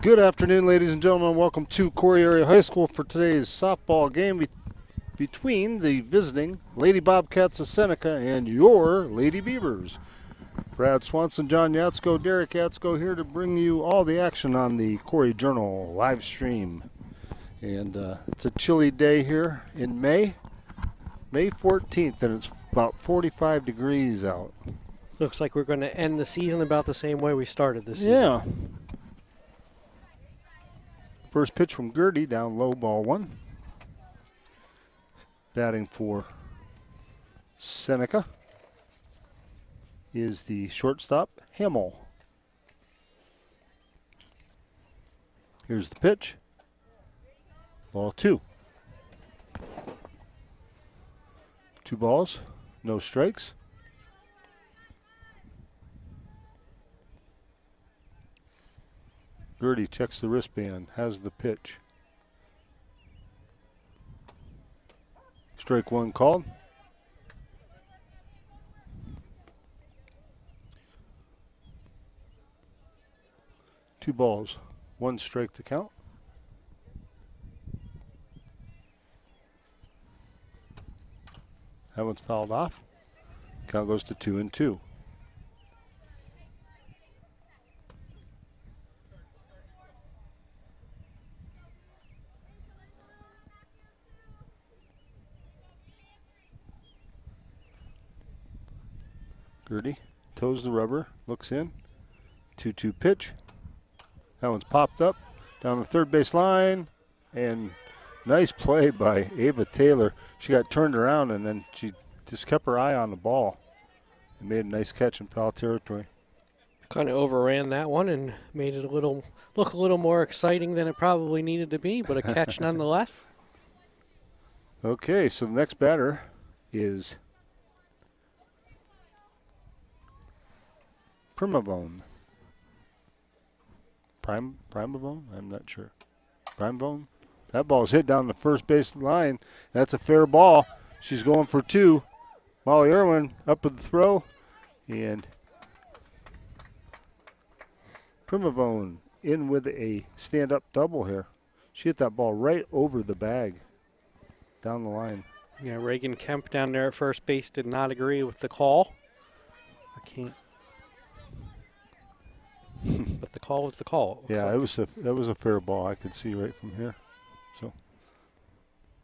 Good afternoon, ladies and gentlemen. Welcome to Corry Area High School for today's softball game between the visiting Lady Bobcats of Seneca and your Lady Beavers. Brad Swanson, John Yatsko, Derek Yatsko here to bring you all the action on the Corry Journal live stream. And it's a chilly day here in May 14th, and it's about 45 degrees out. Looks like we're going to end the season about the same way we started this season. Yeah. First pitch from Gertie, down low, ball one. Batting for Seneca is the shortstop, Himmel. Here's the pitch. Ball two. 2 balls, no strikes. Gertie checks the wristband, has the pitch. Strike one called. Two balls, 1 strike to count. That one's fouled off. Count goes to 2-2. Gertie toes the rubber, looks in. 2-2 pitch. That one's popped up down the third base line, and nice play by Ava Taylor. She got turned around and then she just kept her eye on the ball and made a nice catch in foul territory. Kind of overran that one and made it look a little more exciting than it probably needed to be, but a catch nonetheless. Okay, so the next batter is Primavone. Primavone? I'm not sure. Primavone? That ball's hit down the first base line. That's a fair ball. She's going for 2. Molly Irwin up with the throw. And Primavone in with a stand-up double here. She hit that ball right over the bag down the line. Yeah, Reagan Kemp down there at first base did not agree with the call. But the call was the call. Yeah, that was a fair ball. I could see right from here. So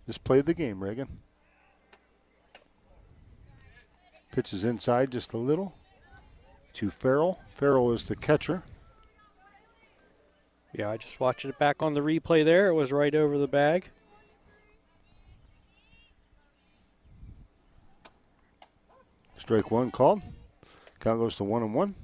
just played the game, Reagan. Pitch is inside just a little to Farrell. Farrell is the catcher. Yeah, I just watched it back on the replay there. It was right over the bag. Strike one called. Count goes to 1-1.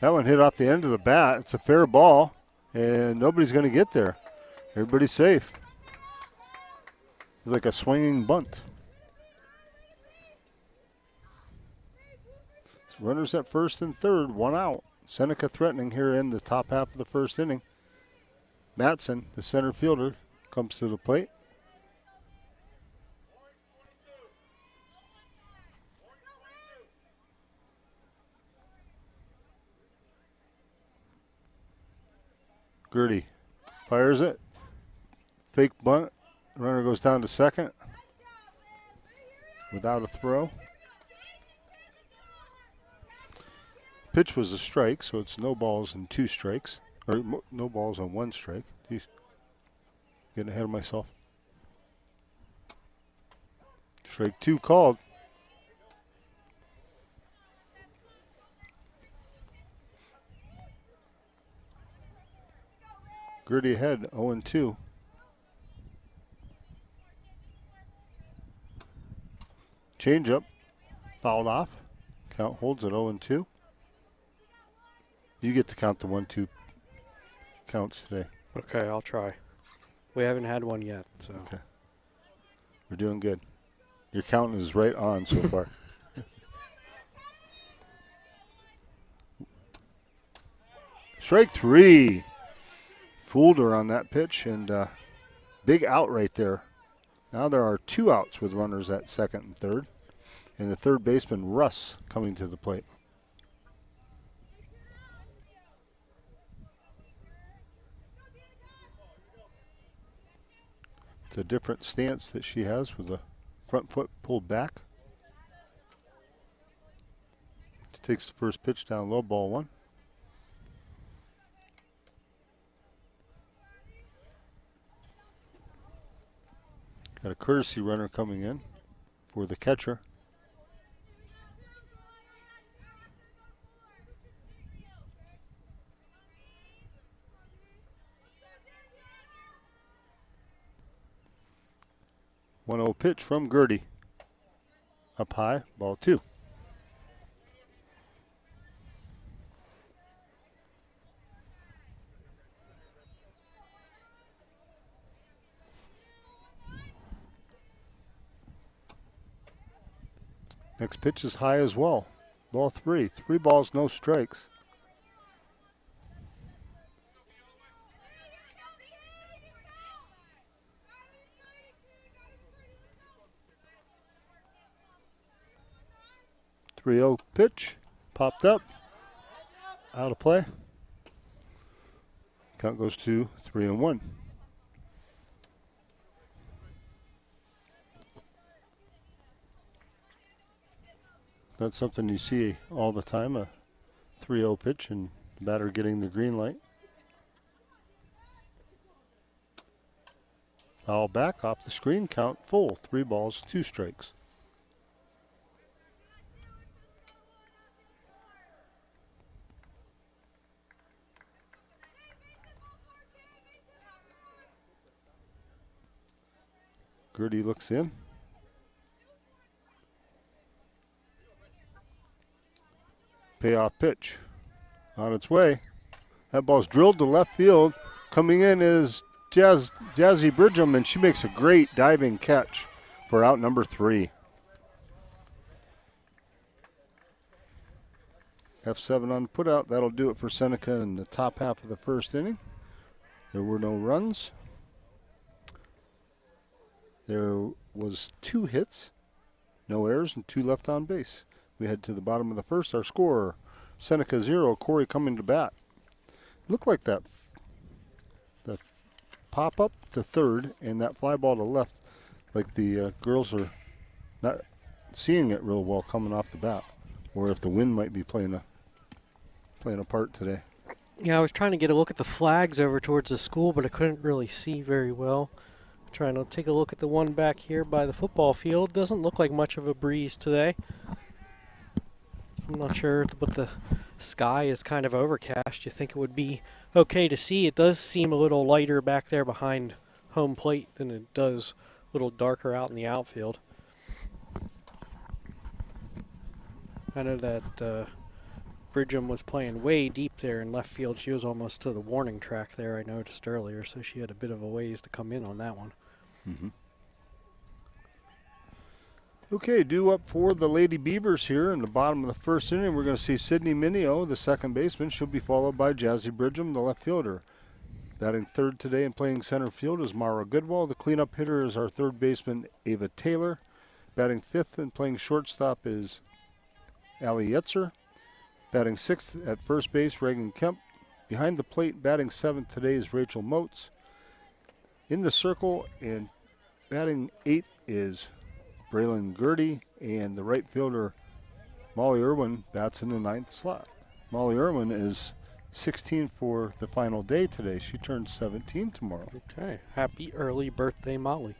That one hit off the end of the bat. It's a fair ball, and nobody's going to get there. Everybody's safe. It's like a swinging bunt. So runners at first and third, 1 out. Seneca threatening here in the top half of the first inning. Matson, the center fielder, comes to the plate. Gertie fires it. Fake bunt. Runner goes down to second without a throw. Pitch was a strike, so it's no balls and 2 strikes. Or no balls on 1 strike. Jeez. Getting ahead of myself. Strike 2 called. Gertie ahead, 0-2. Changeup, fouled off. Count holds at 0-2. You get to count the 1-2 counts today. Okay, I'll try. We haven't had one yet, so. Okay. We're doing good. Your count is right on so far. Strike 3. Fooled her on that pitch, and Big out right there. Now there are 2 outs with runners at second and third. And the third baseman, Russ, coming to the plate. It's a different stance that she has with the front foot pulled back. She takes the first pitch down low, ball 1. Got a courtesy runner coming in for the catcher. One 0 pitch from Gertie. Up high, ball 2. Next pitch is high as well. Ball 3. 3 balls, no strikes. Three 0 pitch. Popped up. Out of play. Count goes to 3-1. That's something you see all the time, a 3-0 pitch and the batter getting the green light. Foul back off the screen, count full. 3 balls, 2 strikes. Gertie looks in. Payoff pitch on its way. That ball's drilled to left field. Coming in is Jazzy Bridgham, and she makes a great diving catch for out number 3. F7 on the putout. That'll do it for Seneca in the top half of the first inning. There were no runs. There was 2 hits, no errors, and 2 left on base. We head to the bottom of the first. Our scorer, Seneca 0, Corry coming to bat. Looked like that the pop up to third and that fly ball to left, like the girls are not seeing it real well coming off the bat, or if the wind might be playing a part today. Yeah, I was trying to get a look at the flags over towards the school, but I couldn't really see very well. Trying to take a look at the one back here by the football field. Doesn't look like much of a breeze today. I'm not sure, but the sky is kind of overcast. You think it would be okay to see. It does seem a little lighter back there behind home plate than it does a little darker out in the outfield. I know that Bridgham was playing way deep there in left field. She was almost to the warning track there, I noticed earlier, so she had a bit of a ways to come in on that one. Mm-hmm. Okay, due up for the Lady Beavers here in the bottom of the first inning. We're going to see Sydney Minio, the second baseman. She'll be followed by Jazzy Bridgham, the left fielder. Batting third today and playing center field is Mara Goodwell. The cleanup hitter is our third baseman, Ava Taylor. Batting fifth and playing shortstop is Allie Yetzer. Batting sixth at first base, Reagan Kemp. Behind the plate, batting seventh today is Rachel Motes. In the circle and batting eighth is Braylon Gertie, and the right fielder, Molly Irwin, bats in the ninth slot. Molly Irwin is 16 for the final day today. She turns 17 tomorrow. Okay, happy early birthday, Molly.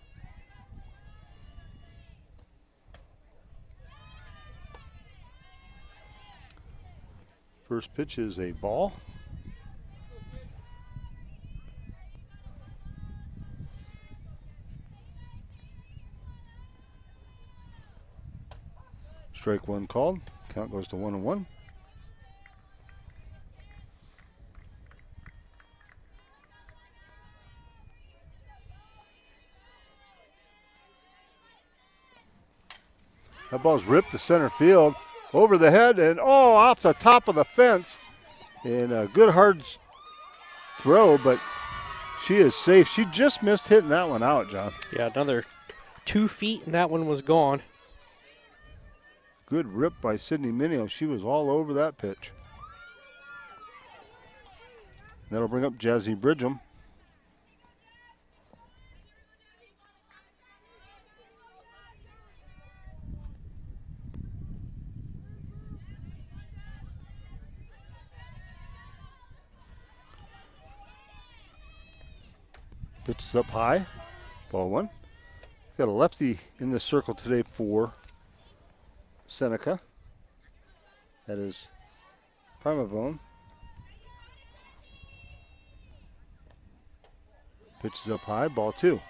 First pitch is a ball. Strike one called. Count goes to 1-1. That ball's ripped to center field, over the head, and off the top of the fence. And a good hard throw, but She is safe. She just missed hitting that one out, John. Yeah, another 2 feet, and that one was gone. Good rip by Sydney Minio. She was all over that pitch. That'll bring up Jazzy Bridgham. Pitch is up high. Ball one. Got a lefty in the circle today for Seneca. That is Primavone. Pitch is up high. Ball two.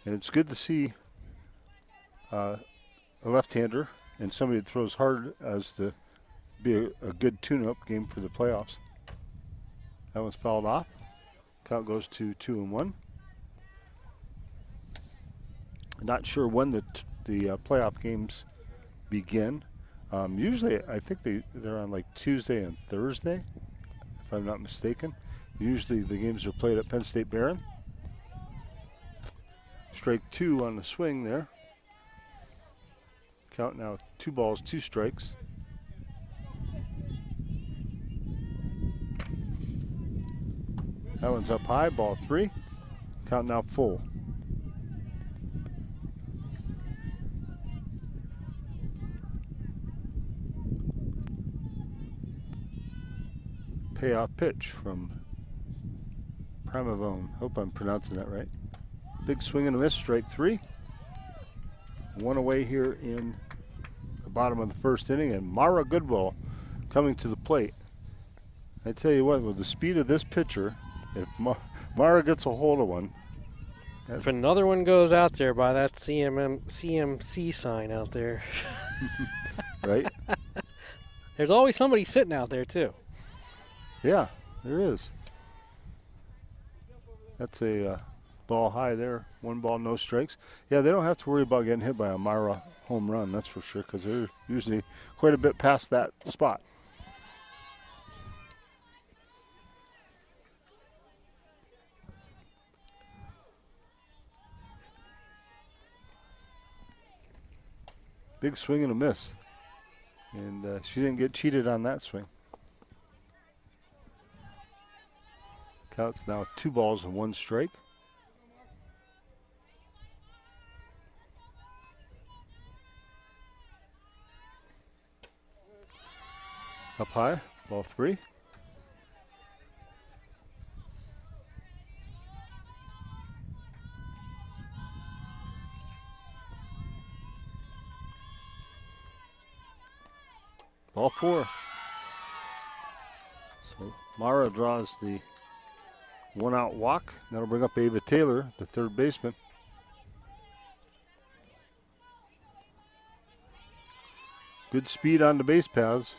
And it's good to see a left-hander and somebody that throws hard as to be a good tune-up game for the playoffs. That one's fouled off. Count goes to 2-1. Not sure when the playoff games begin. Usually, I think they're on like Tuesday and Thursday, if I'm not mistaken. Usually the games are played at Penn State Barron. Strike two on the swing there. Count now 2 balls, 2 strikes. That one's up high, ball 3. Count now full. Payoff pitch from Primavone. Hope I'm pronouncing that right. Big swing and a miss, strike 3. One away here in the bottom of the first inning, and Mara Goodwill coming to the plate. I tell you what, with the speed of this pitcher, if Mara gets a hold of one. If another one goes out there by that CMC sign out there. Right? There's always somebody sitting out there, too. Yeah, there is. That's a ball high there. 1 ball, no strikes. Yeah, they don't have to worry about getting hit by a Mara home run, that's for sure, because they're usually quite a bit past that spot. Big swing and a miss. And she didn't get cheated on that swing. Count's now 2 balls and 1 strike. Up high, ball 3. Ball 4. So Mara draws the 1-out walk. That'll bring up Ava Taylor, the third baseman. Good speed on the base paths.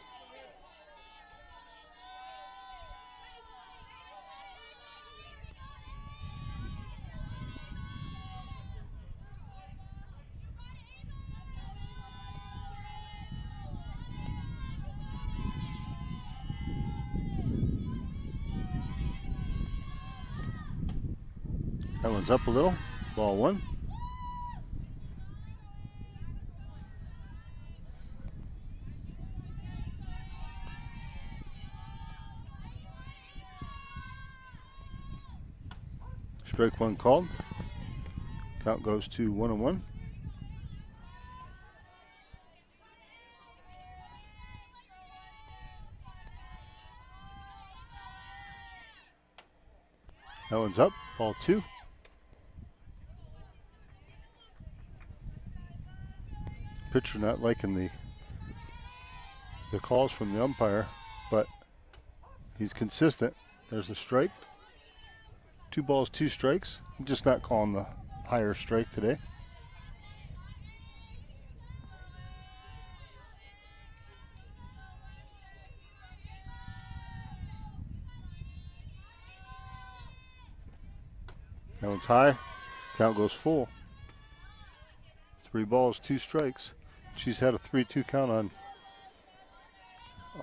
That one's up a little. Ball 1. Strike 1 called. Count goes to 1-1. That one's up. Ball 2. Pitcher not liking the calls from the umpire, but he's consistent. There's a strike. 2 balls, 2 strikes. I'm just not calling the higher strike today. That one's high. Count goes full. 3 balls, 2 strikes. She's had a 3-2 count on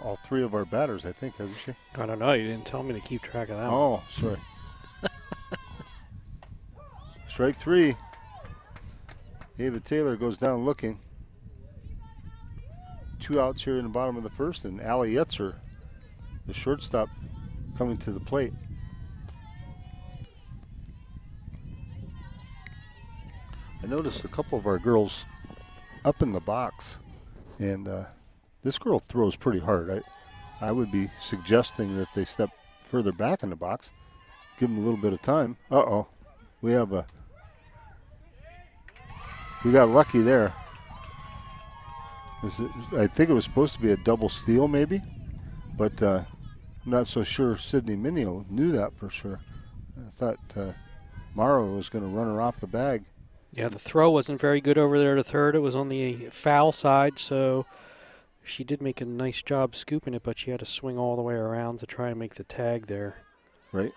all three of our batters, I think, hasn't she? I don't know. You didn't tell me to keep track of that one. Oh, sorry. Strike three. Ava Taylor goes down looking. 2 outs here in the bottom of the first, and Allie Yetzer, the shortstop, coming to the plate. I noticed a couple of our girls up in the box, and this girl throws pretty hard. I would be suggesting that they step further back in the box, give them a little bit of time. Uh-oh, we got lucky there. I think it was supposed to be a double steal maybe, but I'm not so sure Sydney Minio knew that for sure. I thought Mara was going to run her off the bag. Yeah, the throw wasn't very good over there to third. It was on the foul side, so she did make a nice job scooping it, but she had to swing all the way around to try and make the tag there. Right.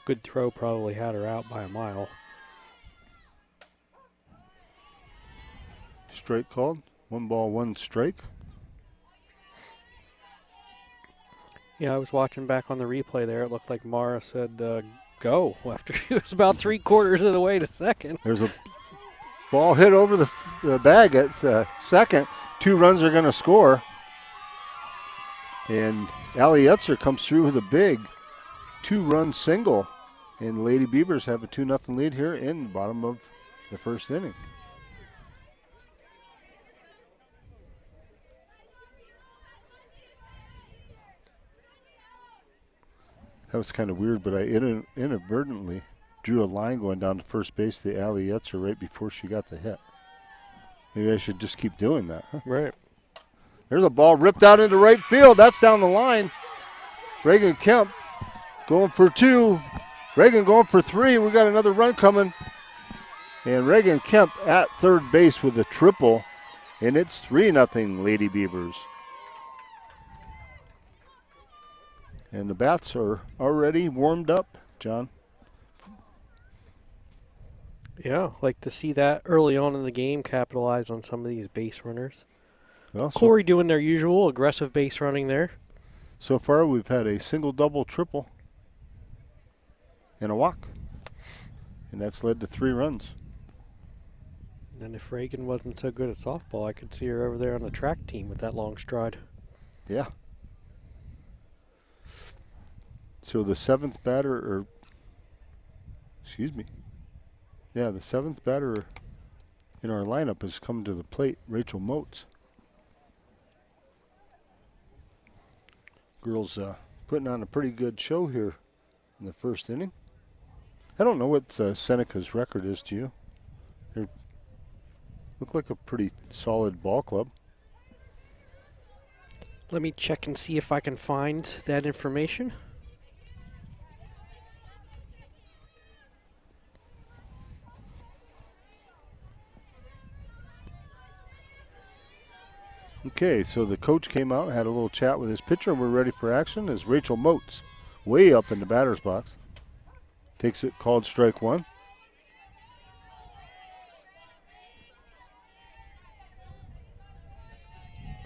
Good throw probably had her out by a mile. Strike called. 1 ball, 1 strike. Yeah, I was watching back on the replay there. It looked like Mara said go after she was about 3/4 of the way to second. There's a ball hit over the bag at second. 2 runs are going to score. And Allie Yetzer comes through with a big 2-run single. And the Lady Beavers have a 2-0 lead here in the bottom of the first inning. That was kind of weird, but I inadvertently drew a line going down to first base to Allie Yetzer right before she got the hit. Maybe I should just keep doing that. Huh? Right. There's a ball ripped out into right field. That's down the line. Reagan Kemp going for 2. Reagan going for 3. We got another run coming. And Reagan Kemp at third base with a triple. And it's 3-0 Lady Beavers. And the bats are already warmed up, John. Yeah, like to see that early on in the game capitalize on some of these base runners. Well, Corry doing their usual aggressive base running there. So far we've had a single, double, triple, and a walk. And that's led to 3 runs. And if Reagan wasn't so good at softball, I could see her over there on the track team with that long stride. Yeah. So the 7th batter, the 7th batter in our lineup has come to the plate, Rachel Motes. Girls putting on a pretty good show here in the first inning. I don't know what Seneca's record is to you. They look like a pretty solid ball club. Let me check and see if I can find that information. Okay, so the coach came out and had a little chat with his pitcher, and we're ready for action as Rachel Motes, way up in the batter's box, takes it called strike 1.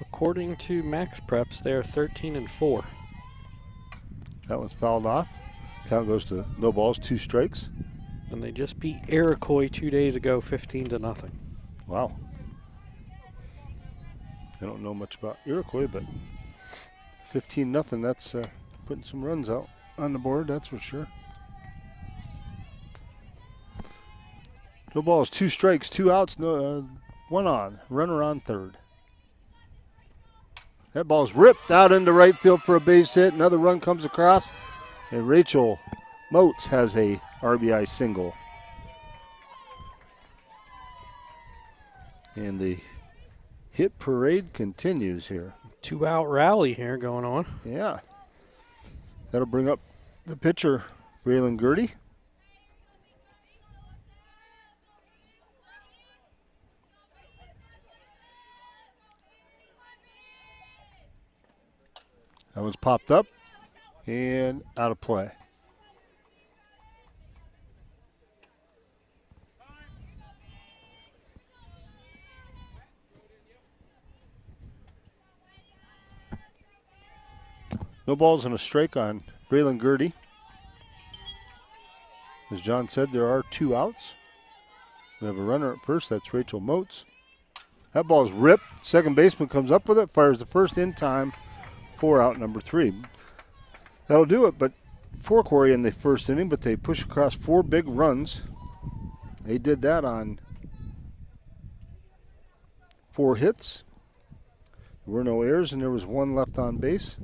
According to Max Preps, they're 13-4. That one's fouled off. Count goes to no balls, 2 strikes. And they just beat Iroquois 2 days ago, 15-0. Wow. I don't know much about Iroquois, but 15-0, that's putting some runs out on the board, that's for sure. No balls, 2 strikes, 2 outs, no, 1 on. Runner on third. That ball's ripped out into right field for a base hit. Another run comes across, and Rachel Motes has a RBI single. And the hit parade continues here. 2-out rally here going on. Yeah. That'll bring up the pitcher, Raylan Gertie. That one's popped up and out of play. No balls and a strike on Braylon Gertie. As John said, there are 2 outs. We have a runner at first. That's Rachel Motes. That ball's ripped. Second baseman comes up with it, fires the first in time for out number 3. That'll do it, but for Corry in the first inning, but they push across 4 big runs. They did that on 4 hits. There were no errors, and there was 1 left on base.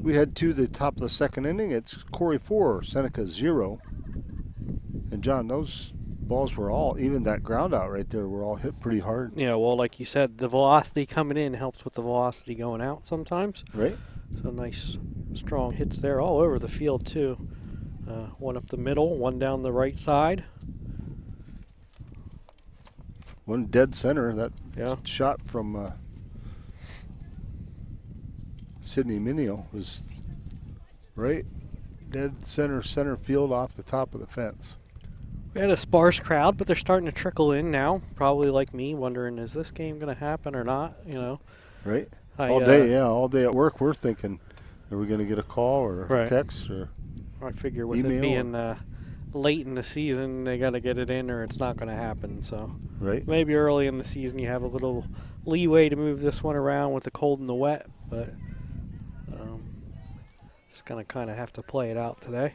We head to the top of the second inning. It's Corry 4, Seneca 0. And John, those balls were all, even that ground out right there, were all hit pretty hard. Yeah, well, like you said, the velocity coming in helps with the velocity going out sometimes. Right. So nice, strong hits there all over the field, too. 1 up the middle, 1 down the right side. 1 dead center. That shot from Sydney Minio was right dead center field off the top of the fence. We had a sparse crowd, but they're starting to trickle in now. Probably like me, wondering, is this game going to happen or not? Right. All day at work, we're thinking, are we going to get a call or a text or I figure with email it being late in the season, they got to get it in or it's not going to happen. So maybe early in the season you have a little leeway to move this one around with the cold and the wet, but just going to kind of have to play it out today.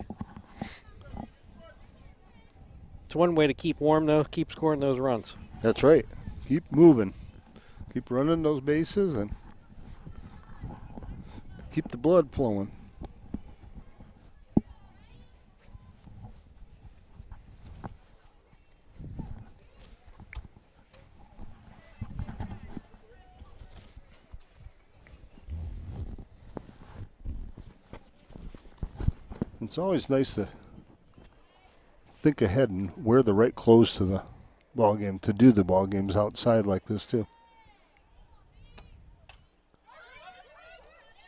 It's one way to keep warm, though, keep scoring those runs. That's right. Keep moving. Keep running those bases and keep the blood flowing. It's always nice to think ahead and wear the right clothes to the ball game, to do the ball games outside like this too.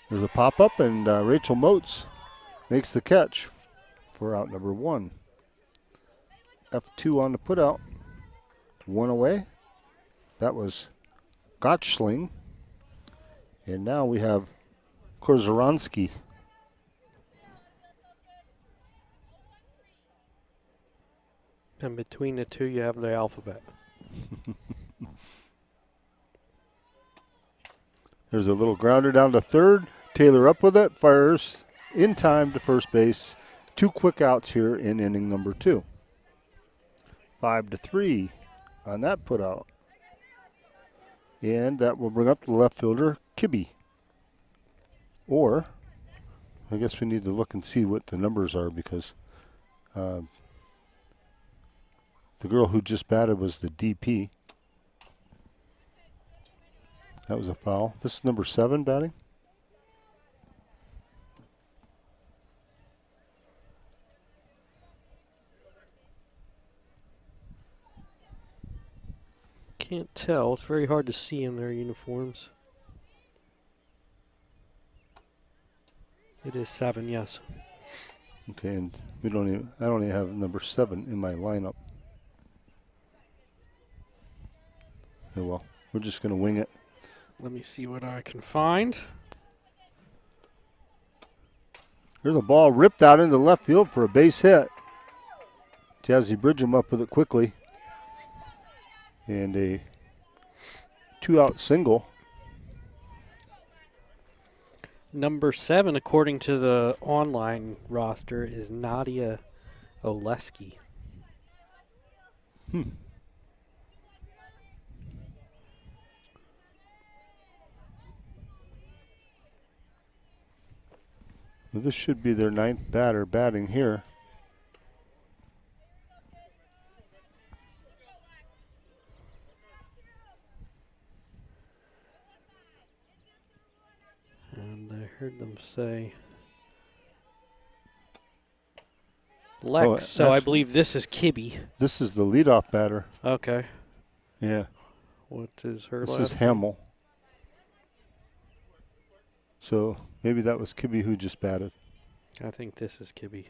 There's a pop-up, and Rachel Motes makes the catch for out number 1. F2 on the putout. 1 away. That was Gottschling. And now we have Korzoransky. And between the two, you have the alphabet. There's a little grounder down to third. Taylor up with it, fires in time to first base. 2 quick outs here in inning number 2. 5-3 on that put out. And that will bring up the left fielder, Kibbe. Or, I guess we need to look and see what the numbers are, because the girl who just batted was the DP. That was a foul. This is number 7 batting. Can't tell. It's very hard to see in their uniforms. It is 7, yes. Okay, and I don't even have number 7 in my lineup. Oh, well, we're just going to wing it. Let me see what I can find. There's a ball ripped out into left field for a base hit. Jazzy Bridgham up with it quickly. And a 2-out single. Number 7, according to the online roster, is Nadia Oleski. Well, this should be their 9th batter batting here. And I heard them say Lex, Oh, so I actually- believe this is Kibbe. This is the leadoff batter. Okay. Yeah. What is her This last is Hamill. So maybe that was Kibbe who just batted. I think this is Kibbe.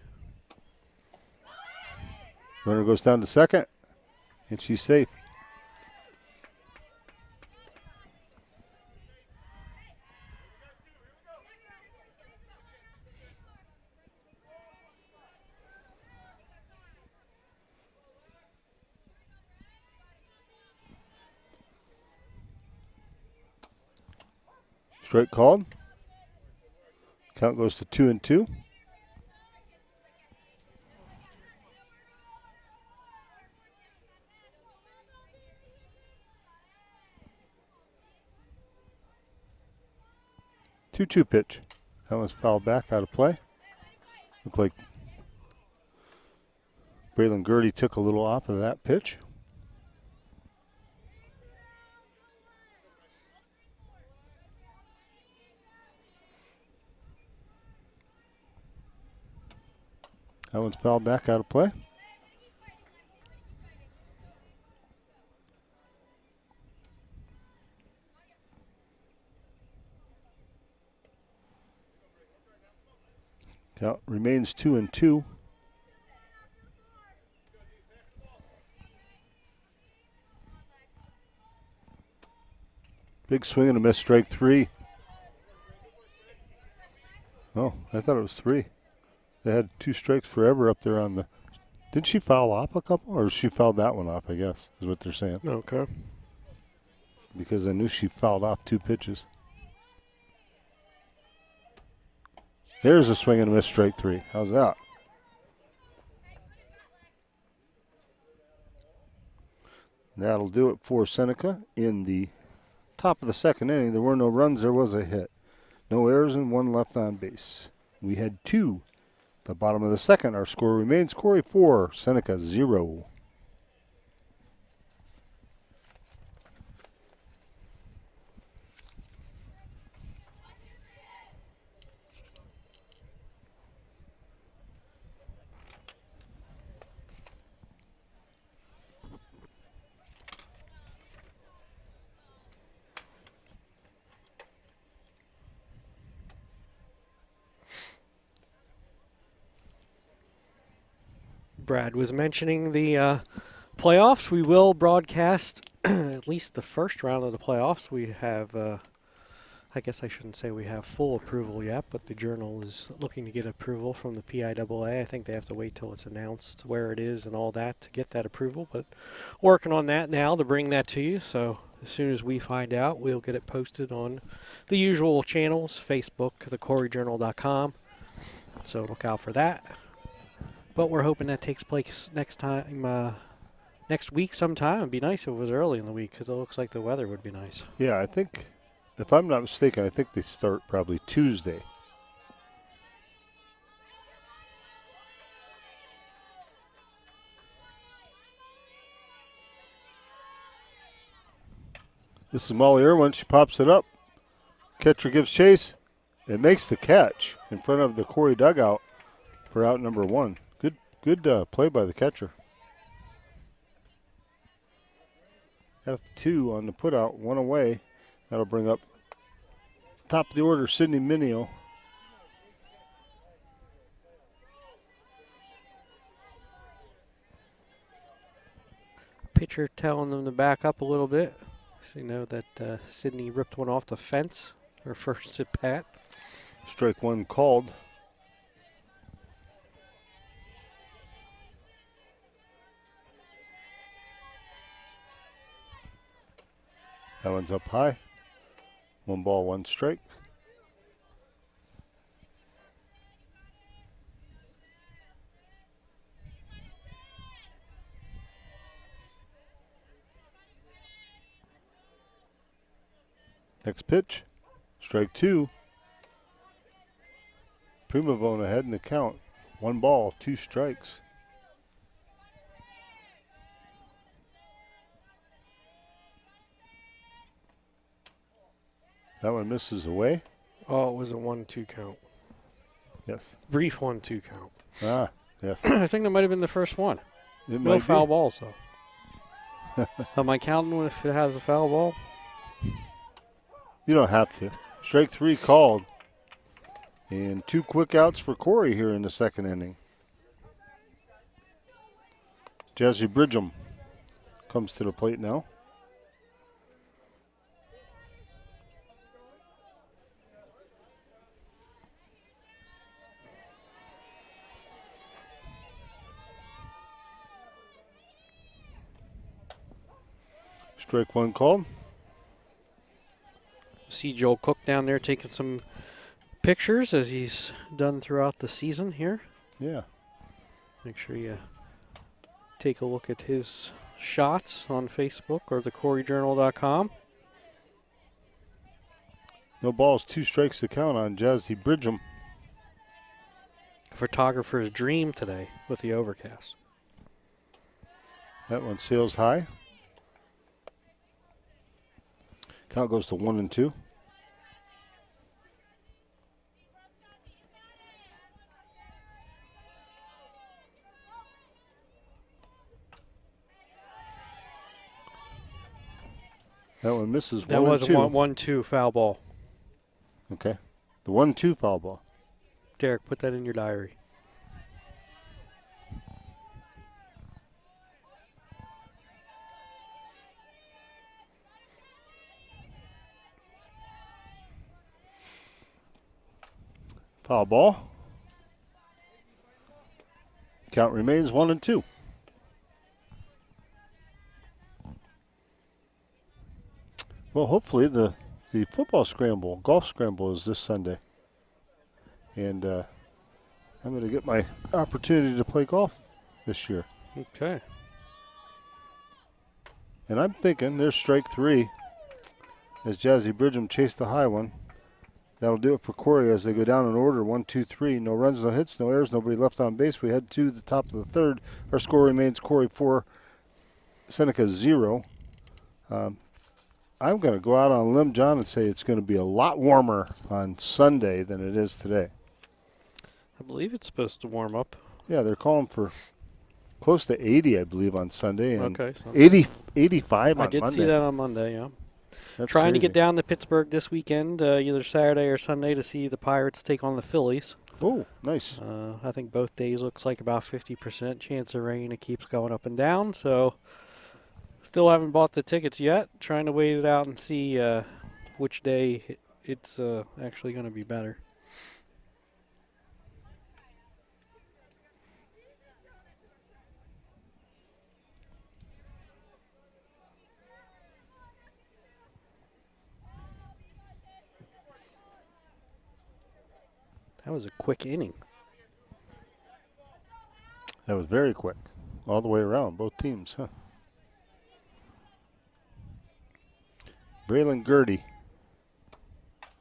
Runner goes down to second, and she's safe. Strike called. Count goes to 2-2. Two-two pitch. That one's fouled back out of play. Looked like Braylon Gertie took a little off of that pitch. That one's fouled back out of play. Count remains 2-2. Big swing and a miss, strike three. Oh, I thought it was three. They had two strikes forever up there on the. Did she foul off a couple, or she fouled that one off? I guess is what they're saying. Okay. Because I knew she fouled off two pitches. There's a swing and a miss, strike three. How's that? That'll do it for Seneca in the top of the second inning. There were no runs. There was a hit. No errors and one left on base. We had two. The bottom of the second, our score remains Corry 4, Seneca 0. Brad was mentioning the playoffs. We will broadcast at least the first round of the playoffs. We have, I guess I shouldn't say we have full approval yet, but the Journal is looking to get approval from the PIAA. I think they have to wait till it's announced where it is and all that to get that approval, but working on that now to bring that to you. So as soon as we find out, we'll get it posted on the usual channels, Facebook, thecorryjournal.com. So look out for that. But we're hoping that takes place next week sometime. It'd be nice if it was early in the week because it looks like the weather would be nice. Yeah, I think, if I'm not mistaken, I think they start probably Tuesday. This is Molly Irwin. She pops it up. Catcher gives chase. It makes the catch in front of the Corry dugout for out number one. Good play by the catcher. F2 on the putout, one away. That'll bring up top of the order, Sydney Minio. Pitcher telling them to back up a little bit. So you know that Sydney ripped one off the fence, her first at bat. Strike one called. That one's up high. One ball, one strike. Next pitch, strike two. Primavone ahead in the count. One ball, two strikes. That one misses away. Oh, it was a 1-2 count. Yes. Brief 1-2 count. Ah, yes. I think that might have been the first one. It No might foul be. balls, though. Am I counting if it has a foul ball? You don't have to. Strike three called. And two quick outs for Corry here in the second inning. Jazzy Bridgham comes to the plate now. Strike one called. see Joel Cook down there taking some pictures as he's done throughout the season here. Yeah. Make sure you take a look at his shots on Facebook or thecorryjournal.com. No balls, 2 strikes to count on Jazzy Bridgham. Photographer's dream today with the overcast. That one sails high. Count goes to 1-2. That one misses. That was a 1-2 foul ball. Okay. The 1-2 foul ball. Derek, put that in your diary. Foul ball. Count remains 1-2. Well, hopefully the football scramble, golf scramble is this Sunday. And I'm going to get my opportunity to play golf this year. Okay. And I'm thinking there's strike 3 as Jazzy Bridgham chased the high one. That'll do it for Corry as they go down in order, 1, 2, 3. No runs, no hits, no errors, nobody left on base. We head to the top of the third. Our score remains Corry 4, Seneca 0. I'm going to go out on a limb, John, and say it's going to be a lot warmer on Sunday than it is today. I believe it's supposed to warm up. Yeah, they're calling for close to 80, I believe, on Sunday. And okay. So 85 on I did Monday. see that on Monday, yeah. That's Trying to crazy. get down to Pittsburgh this weekend, either Saturday or Sunday, to see the Pirates take on the Phillies. Oh, nice. I think both days looks like about 50% chance of rain. It keeps going up and down, so still haven't bought the tickets yet. Trying to wait it out and see which day it's actually going to be better. That was a quick inning. That was very quick. All the way around, both teams, huh? Braylon Gertie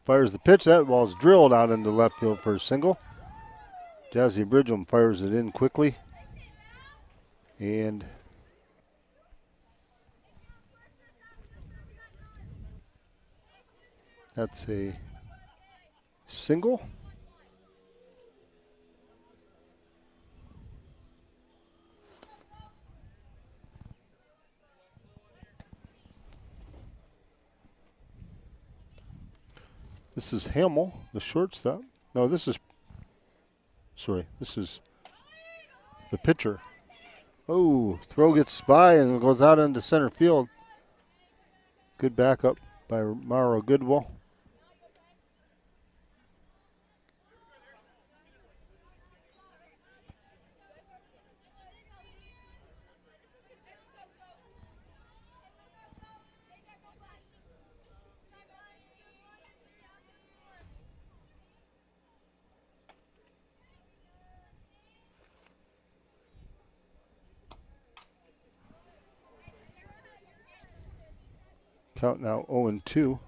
fires the pitch. That ball's drilled out into left field for a single. Jazzy Bridgham fires it in quickly. And that's a single. This is Hamill, the shortstop. No, this is the pitcher. Oh, throw gets by and goes out into center field. Good backup by Mauro Goodwill. Count now 0-2.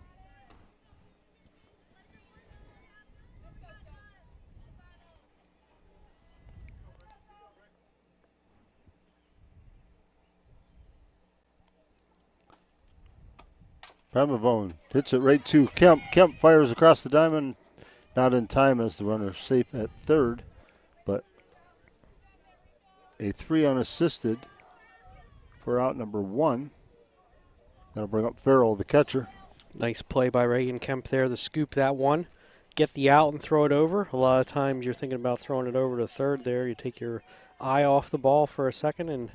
Bramavone hits it right to Kemp. Kemp fires across the diamond. Not in time as the runner safe at third, but a 3 unassisted for out number 1. That'll bring up Farrell, the catcher. Nice play by Reagan Kemp there to scoop that one. Get the out and throw it over. A lot of times you're thinking about throwing it over to third there. You take your eye off the ball for a second and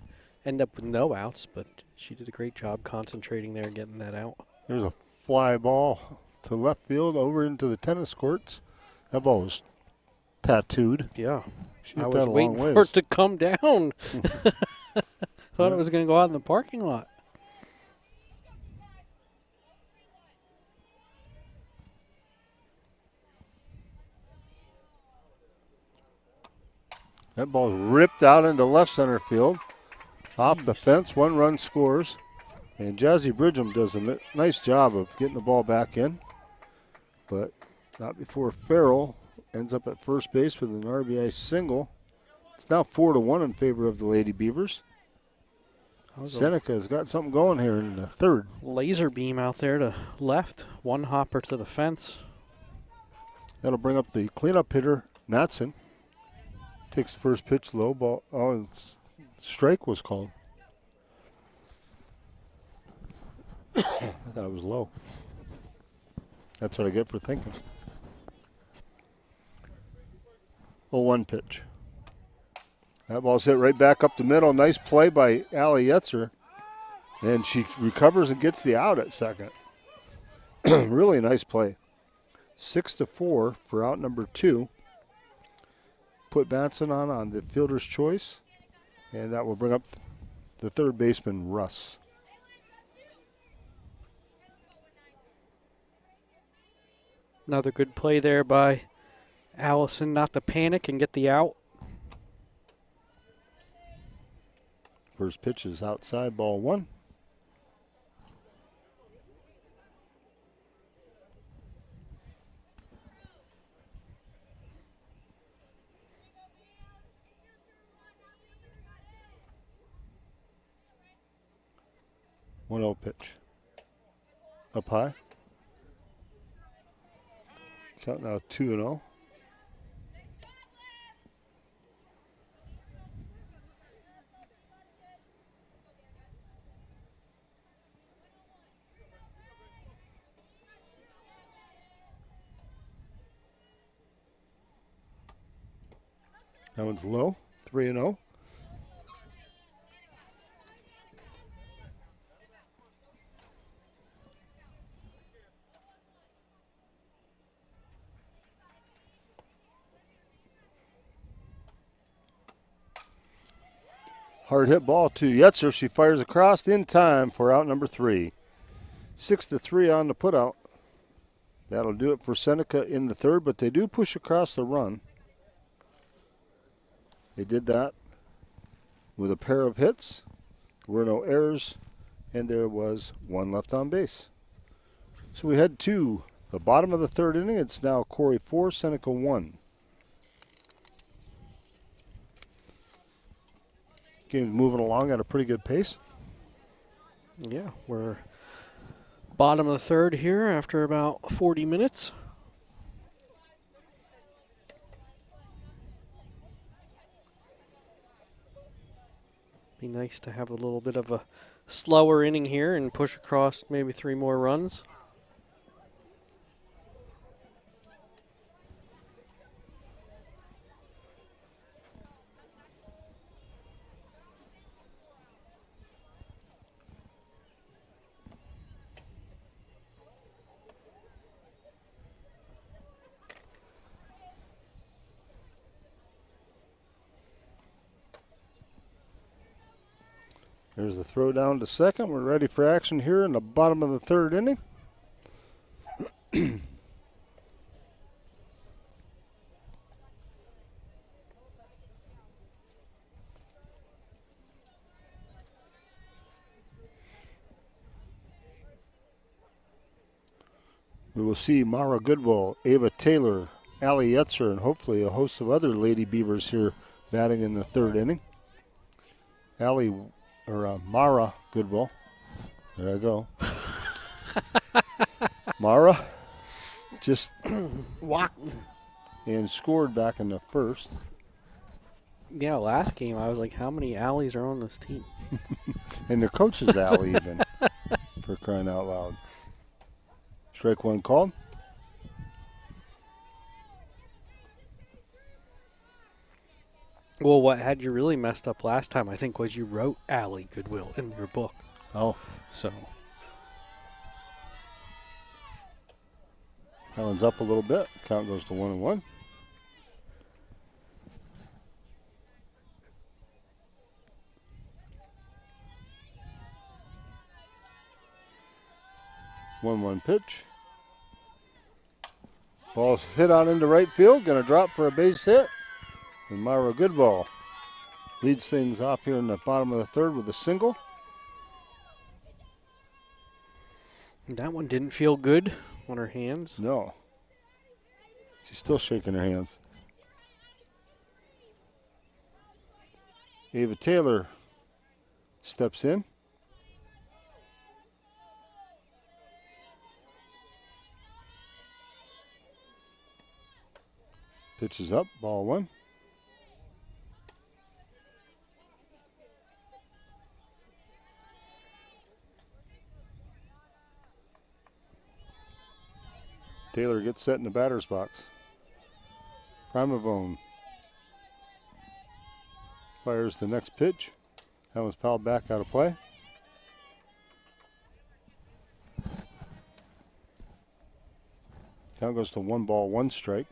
end up with no outs, but she did a great job concentrating there and getting that out. There's a fly ball to left field over into the tennis courts. That ball was tattooed. Yeah. She hit I that was a waiting long for ways. it to come down. Thought it was going to go out in the parking lot. That ball's ripped out into left center field. Off the fence, 1 run scores. And Jazzy Bridgham does a nice job of getting the ball back in. But not before Farrell ends up at first base with an RBI single. It's now 4-1 in favor of the Lady Beavers. Seneca has got something going here in the third. Laser beam out there to left. 1 hopper to the fence. That'll bring up the cleanup hitter, Matson. Takes the first pitch, low ball. Oh, strike was called. I thought it was low. That's what I get for thinking. 0-1 pitch. That ball's hit right back up the middle. Nice play by Allie Yetzer. And she recovers and gets the out at second. Really nice play. 6-4 for out number 2. Put Batson on the fielder's choice. And that will bring up the third baseman, Russ. Another good play there by Allison not to panic and get the out. First pitch is outside, ball 1. One 0 pitch. Up high. Count now 2-0. That one's low, 3-0. Hard hit ball to Yetzer. She fires across in time for out number 3. 6-3 on the putout. That'll do it for Seneca in the third, but they do push across the run. They did that with a pair of hits. There were no errors, and there was 1 left on base. So we head to the bottom of the third inning. It's now Corry 4, Seneca 1. Game's moving along at a pretty good pace. Yeah, we're bottom of the third here after about 40 minutes. Be nice to have a little bit of a slower inning here and push across maybe 3 more runs. There's the throw down to second. We're ready for action here in the bottom of the third inning. We will see Mara Goodwill, Ava Taylor, Allie Yetzer, and hopefully a host of other Lady Beavers here batting in the third inning. Mara Goodwill. There I go. Mara just walked and scored back in the first. Yeah, last game I was like, how many Allies are on this team? And their coach is Allie even, for crying out loud. Strike 1 called. Well, what had you really messed up last time, I think, was you wrote Allie Goodwill in your book. Oh. So. That one's up a little bit. Count goes to 1-1. One pitch. Ball's hit out into right field. Going to drop for a base hit. And Myra Goodball leads things off here in the bottom of the third with a single. That one didn't feel good on her hands. No. She's still shaking her hands. Ava Taylor steps in. Pitches up, ball one. Taylor gets set in the batter's box. Primavone fires the next pitch. That was fouled back out of play. Count goes to 1 ball, 1 strike.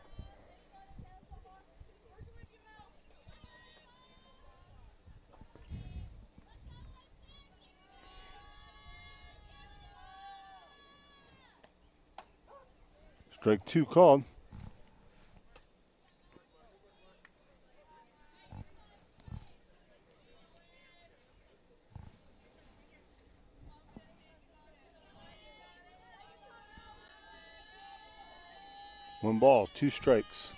Strike 2 called. One ball, 2 strikes.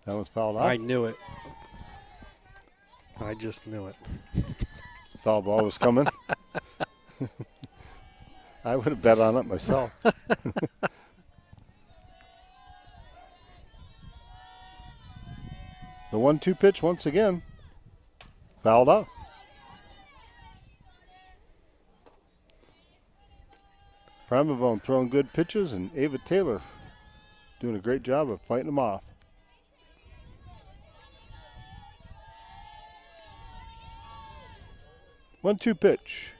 That was fouled out. I knew it. I just knew it. Foul ball was coming. I would have bet on it myself. The 1-2 pitch once again. Fouled out. Primavone throwing good pitches, and Ava Taylor doing a great job of fighting them off. One-two pitch.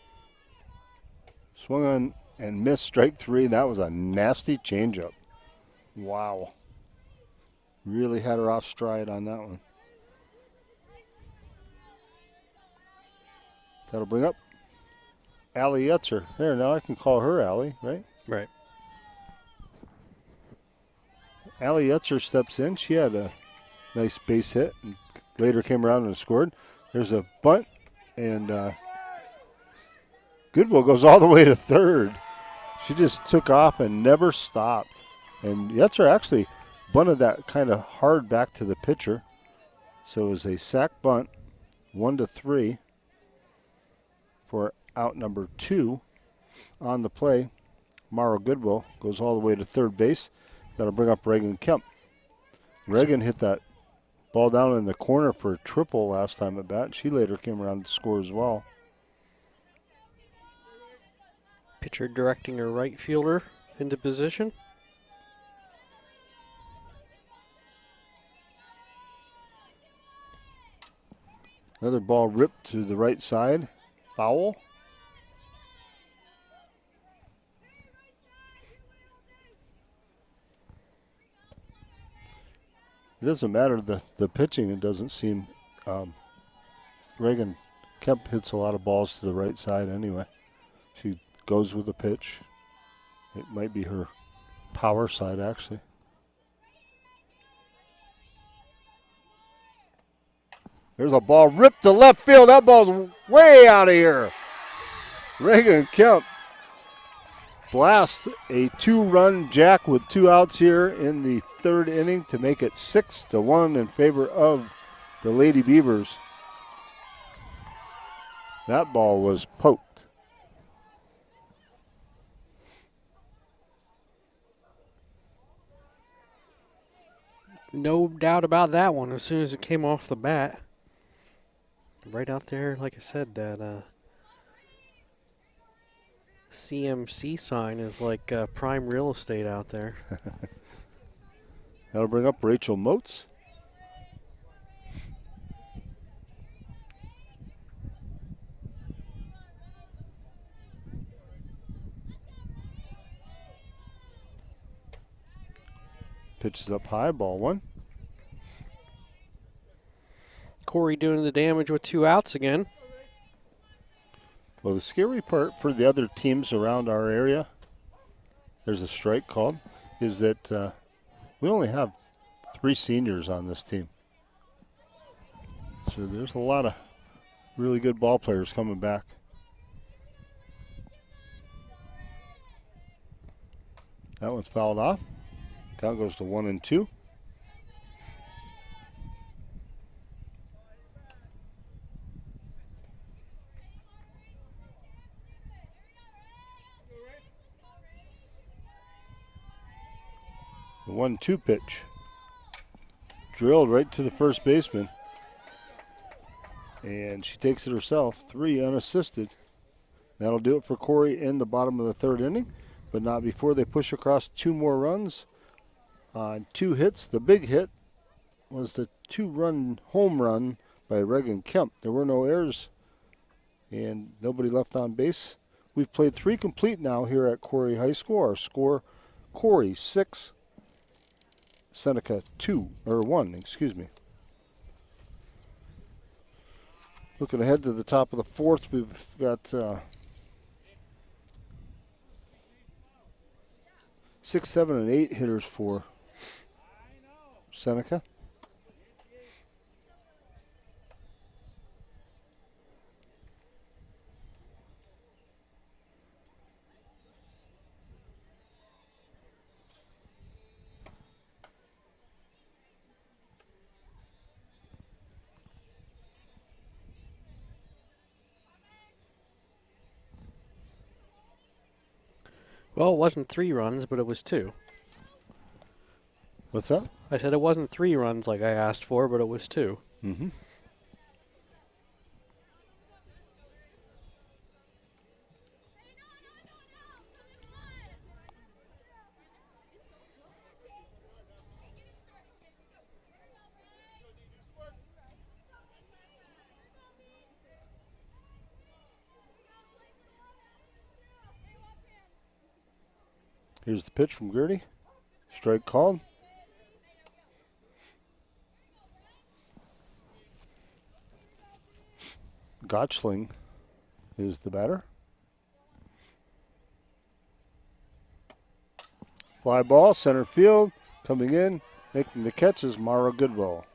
Swung on and missed, strike 3. That was a nasty changeup. Wow. Really had her off stride on that one. That'll bring up Allie Etzer. There, now I can call her Allie, right? Right. Allie Etzer steps in. She had a nice base hit and later came around and scored. There's a bunt, and Goodwill goes all the way to third. She just took off and never stopped. And Yetzer actually bunted that kind of hard back to the pitcher. So it was a sack bunt, 1-3 for out number 2 on the play. Mara Goodwill goes all the way to third base. That'll bring up Reagan Kemp. Reagan hit that ball down in the corner for a triple last time at bat. She later came around to score as well. Pitcher directing her right fielder into position. Another ball ripped to the right side. Foul. It doesn't matter the pitching. It doesn't seem. Reagan Kemp hits a lot of balls to the right side anyway. She goes with the pitch. It might be her power side, actually. There's a ball ripped to left field. That ball's way out of here. Reagan Kemp blasts a 2-run jack with 2 outs here in the 3rd inning to make it 6-1 in favor of the Lady Beavers. That ball was poked. No doubt about that one as soon as it came off the bat. Right out there, like I said, that CMC sign is like prime real estate out there. That'll bring up Rachel Motes. Pitches up high, ball 1. Corry doing the damage with 2 outs again. Well, the scary part for the other teams around our area, there's a strike called, is that We only have 3 seniors on this team. So there's a lot of really good ball players coming back. That one's fouled off. Count goes to 1-2. The 1-2 pitch. Drilled right to the first baseman. And she takes it herself, 3 unassisted. That'll do it for Corry in the bottom of the 3rd inning, but not before they push across 2 more runs on 2 hits. The big hit was the 2-run home run by Reagan Kemp. There were no errors and nobody left on base. We've played 3 complete now here at Corry High School. Our score, Corry 6, Seneca 1, excuse me. Looking ahead to the top of the 4th, we've got 6, 7, and 8 hitters for Seneca. Well, it wasn't 3 runs, but it was 2. What's that? I said it wasn't 3 runs like I asked for, but it was 2. Mm-hmm. Here's the pitch from Gertie. Strike called. Gotchling is the batter. Fly ball, center field, coming in, making the catch is Mara Goodwill.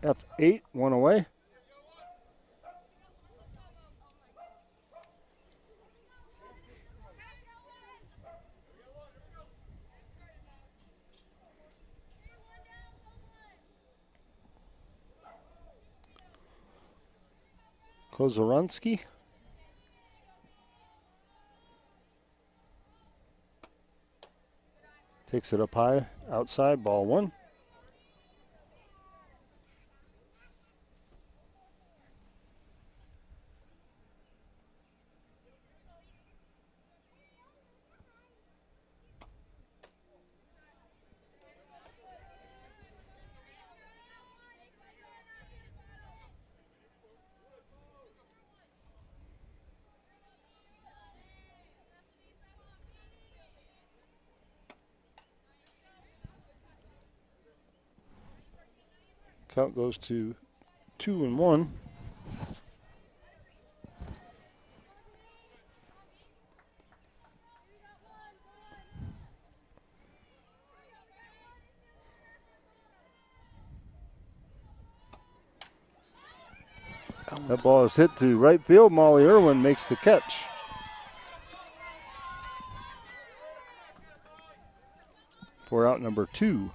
F8, 1 away. Kozoronsky. Takes it up high, outside, ball 1. Count goes to 2-1. That ball is hit to right field. Molly Irwin makes the catch. For out number 2.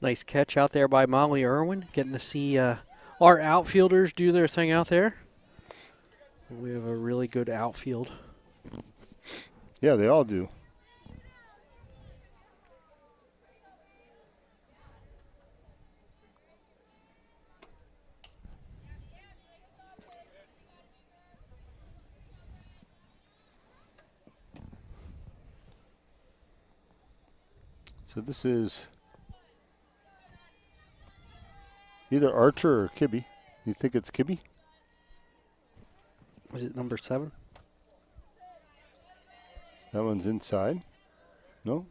Nice catch out there by Molly Irwin. Getting to see our outfielders do their thing out there. We have a really good outfield. Yeah, they all do. So this is either Archer or Kibbe. You think it's Kibbe? Was it number 7? That one's inside. No?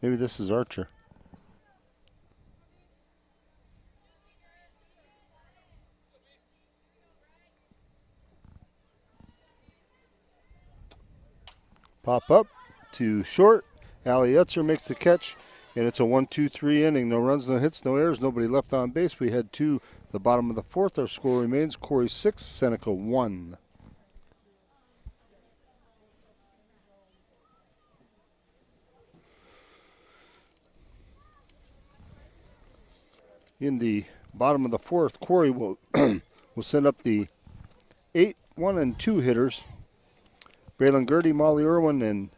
Maybe this is Archer. Pop up to short. Allie Etzer makes the catch. And it's a 1-2-3 inning. No runs, no hits, no errors, nobody left on base. We head to the bottom of the fourth. Our score remains Corry 6, Seneca 1. In the bottom of the fourth, Corry will will send up the 8, 1, and 2 hitters. Braylon Gertie, Molly Irwin, and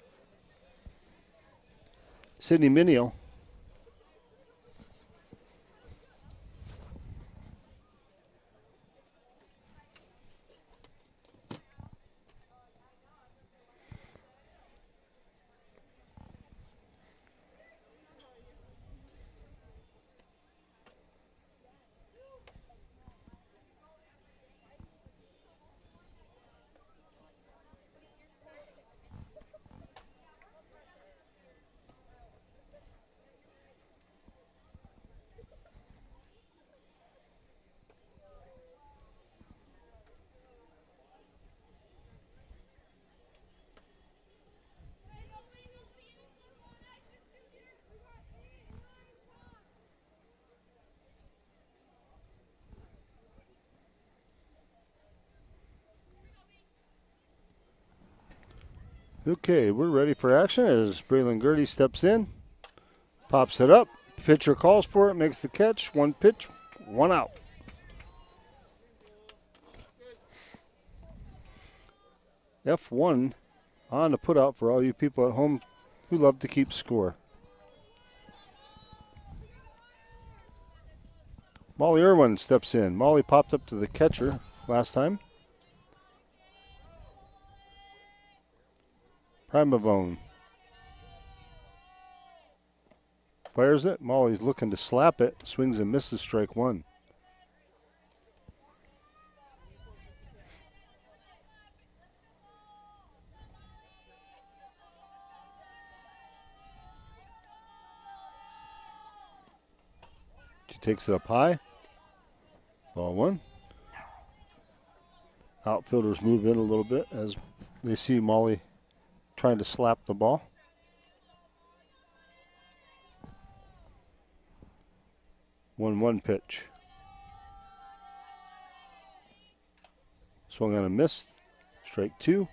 Sydney Minio. Okay, we're ready for action as Braylon Gertie steps in, pops it up, pitcher calls for it, makes the catch, 1 pitch, 1 out. F1 on the put out for all you people at home who love to keep score. Molly Irwin steps in. Molly popped up to the catcher last time. Primavone fires it. Molly's looking to slap it. Swings and misses, strike 1. She takes it up high. Ball 1. Outfielders move in a little bit as they see Molly trying to slap the ball. One pitch. Swung on a miss. Strike 2.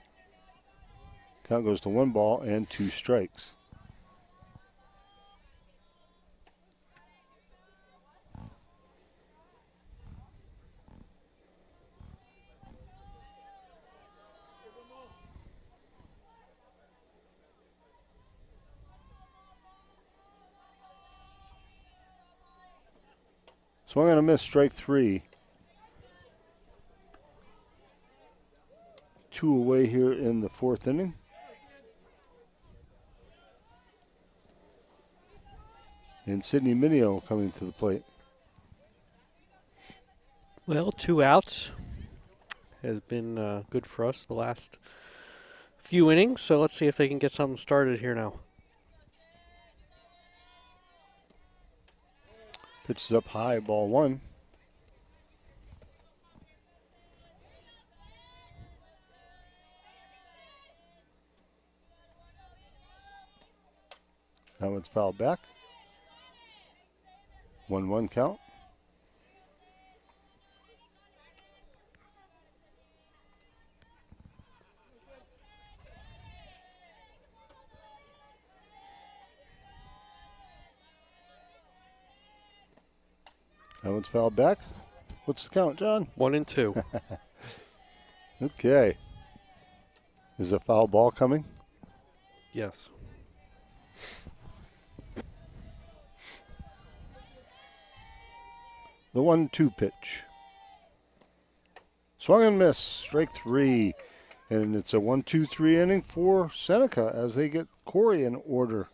Count goes to 1 ball and 2 strikes. Swung on a miss, strike 3. 2 away here in the 4th inning. And Sydney Minio coming to the plate. Well, 2 outs has been good for us the last few innings, so let's see if they can get something started here now. Pitch is up high, ball 1. That one's fouled back. 1-1 count. That one's fouled back. What's the count, John? 1-2. Okay. Is a foul ball coming? Yes. The 1-2 pitch. Swung and missed. Strike 3. And it's a 1-2-3 inning for Seneca as they get Corry in order.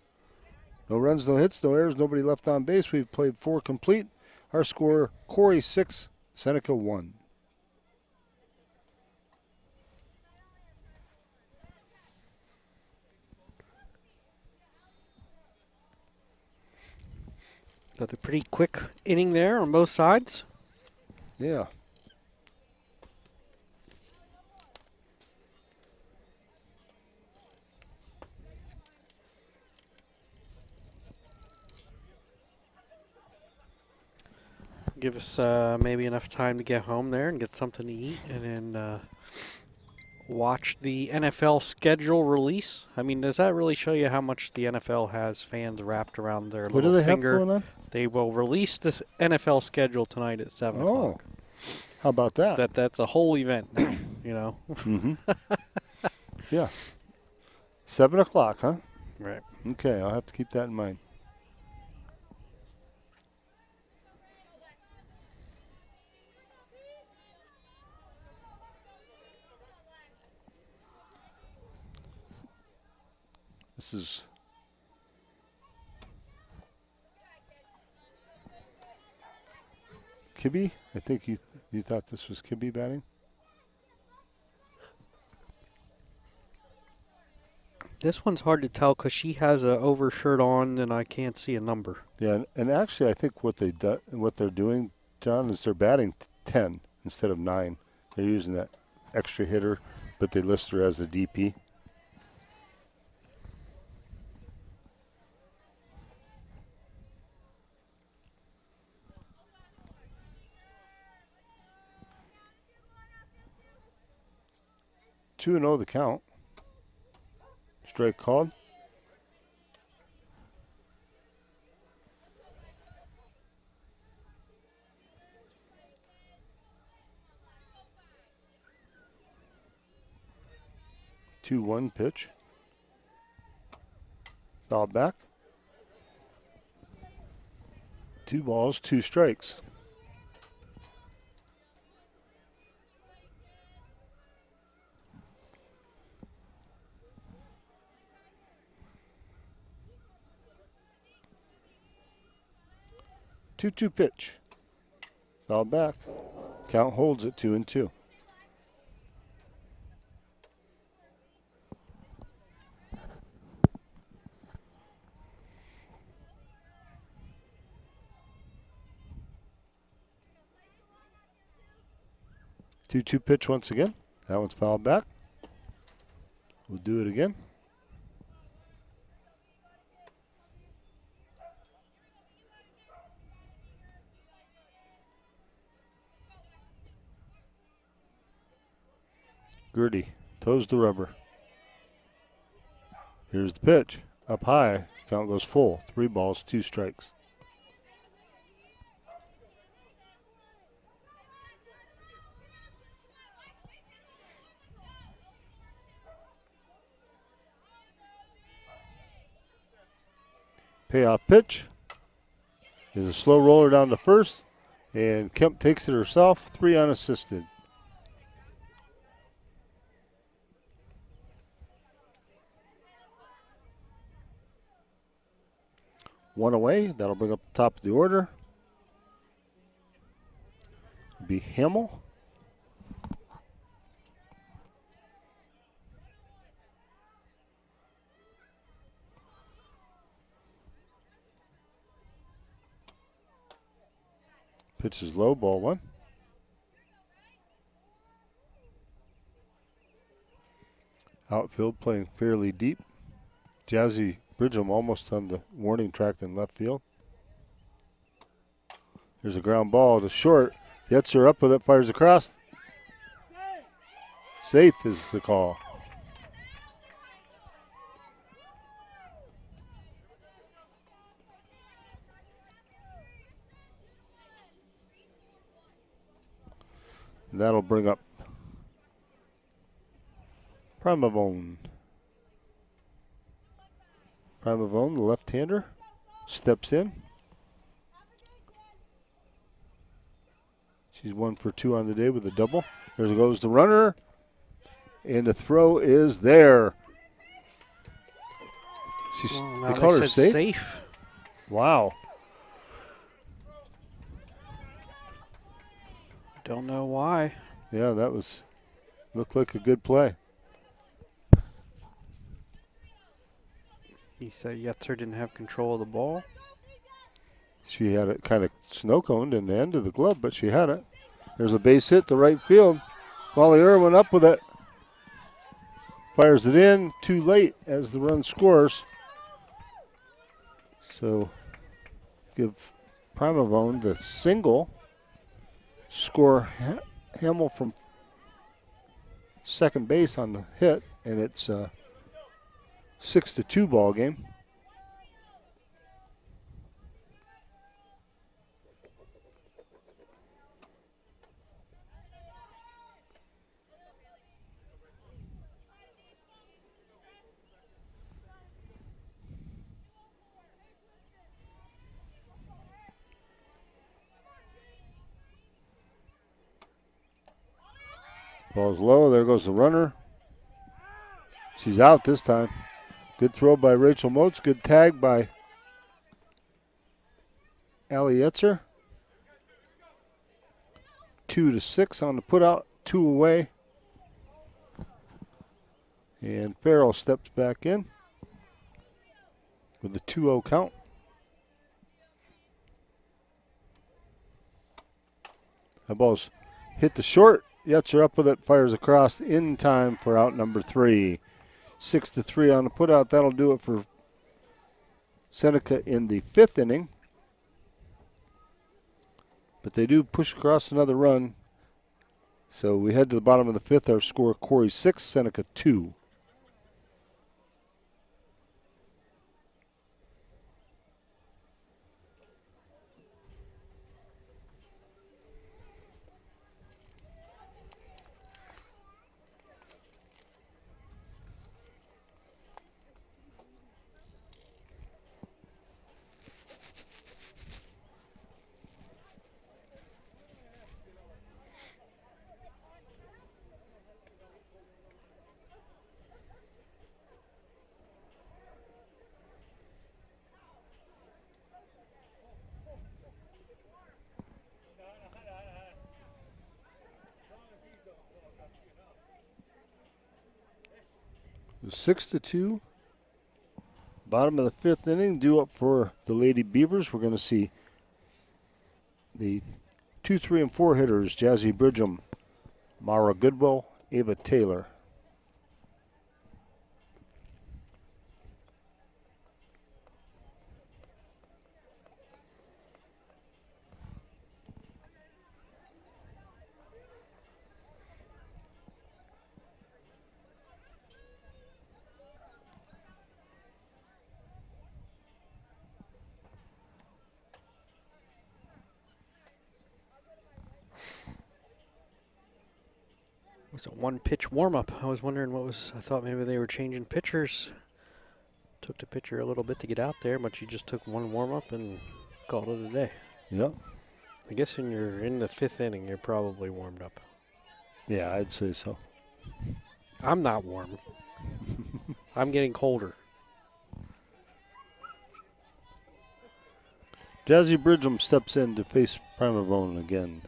No runs, no hits, no errors, nobody left on base. We've played 4 complete. Our score, Corry 6, Seneca 1. Another pretty quick inning there on both sides. Yeah. Give us maybe enough time to get home there and get something to eat, and then watch the NFL schedule release. I mean, does that really show you how much the NFL has fans wrapped around their What do little they finger? have going on? They will release this NFL schedule tonight at 7 o'clock. How about that? That's a whole event now, you know. Mm-hmm. Yeah. 7 o'clock, huh? Right. Okay, I'll have to keep that in mind. This is Kibbe. I think you thought this was Kibbe batting. This one's hard to tell because she has a overshirt on and I can't see a number. Yeah, and actually, I think what they're doing, John, is they're batting 10 instead of 9. They're using that extra hitter, but they list her as a DP. Two and 0 the count. Strike called. Two one pitch. Foul back. 2 balls, 2 strikes. Two pitch. Foul back. Count holds at 2-2. Two pitch once again. That one's fouled back. We'll do it again. Gertie toes the rubber. Here's the pitch. Up high. Count goes full. 3 balls, 2 strikes. Payoff pitch is a slow roller down to first, and Kemp takes it herself, 3 unassisted. One away. That'll bring up the top of the order. Be Hamill. Pitch is low, ball 1. Outfield playing fairly deep. Jazzy Bridgham almost on the warning track in left field. There's a ground ball to short. Gets her up with it, fires across. Safe is the call. And that'll bring up Primavone. Primavone, the left-hander, steps in. She's 1 for 2 on the day with a double. There goes the runner, and the throw is there. They call her safe. Wow. Don't know why. Yeah, that looked like a good play. He said Yetzer didn't have control of the ball. She had it kind of snow-coned in the end of the glove, but she had it. There's a base hit to right field. Molly Irwin up with it. Fires it in too late as the run scores. So give Primavone the single. score Hamill from second base on the hit, and it's a 6-2 ball game. Ball's low. There goes the runner. She's out this time. Good throw by Rachel Motes. Good tag by Allie Etzer. 2-6 on the putout. 2 away. And Farrell steps back in with a 2-0 count. That ball's hit the short. Yetzer up with it, fires across in time for out number 3. 6-3 on the putout. That'll do it for Seneca in the 5th inning. But they do push across another run. So we head to the bottom of the 5th. Our score, Corry 6, Seneca 2. It was 6-2. Bottom of the 5th inning, due up for the Lady Beavers. We're going to see the 2, 3, and 4 hitters: Jazzy Bridgham, Mara Goodwill, Ava Taylor. It's a one-pitch warm-up. I was wondering what was. I thought maybe they were changing pitchers. Took the pitcher a little bit to get out there, but you just took one warm-up and called it a day. Yep. I guess when you're in the 5th inning, you're probably warmed up. Yeah, I'd say so. I'm not warm. I'm getting colder. Jazzy Bridgham steps in to face Primavone again.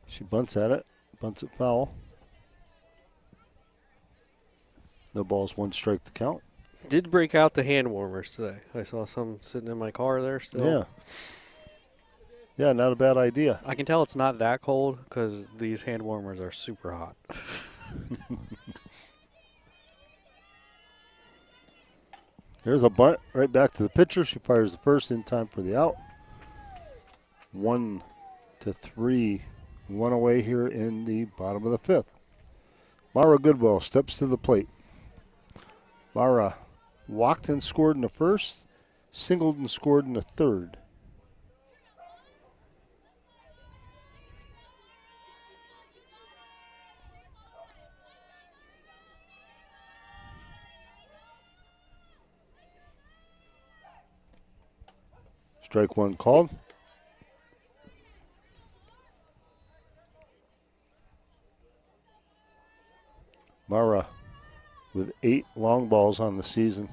She bunts at it. Bunts it foul. No balls, 1 strike to count. Did break out the hand warmers today. I saw some sitting in my car there still. Yeah. Yeah, not a bad idea. I can tell it's not that cold because these hand warmers are super hot. Here's a bunt right back to the pitcher. She fires the first in time for the out. 1-3. 1 away here in the bottom of the 5th. Mara Goodwill steps to the plate. Mara walked and scored in the 1st, singled and scored in the 3rd. Strike 1 called. Mara with 8 long balls on the season.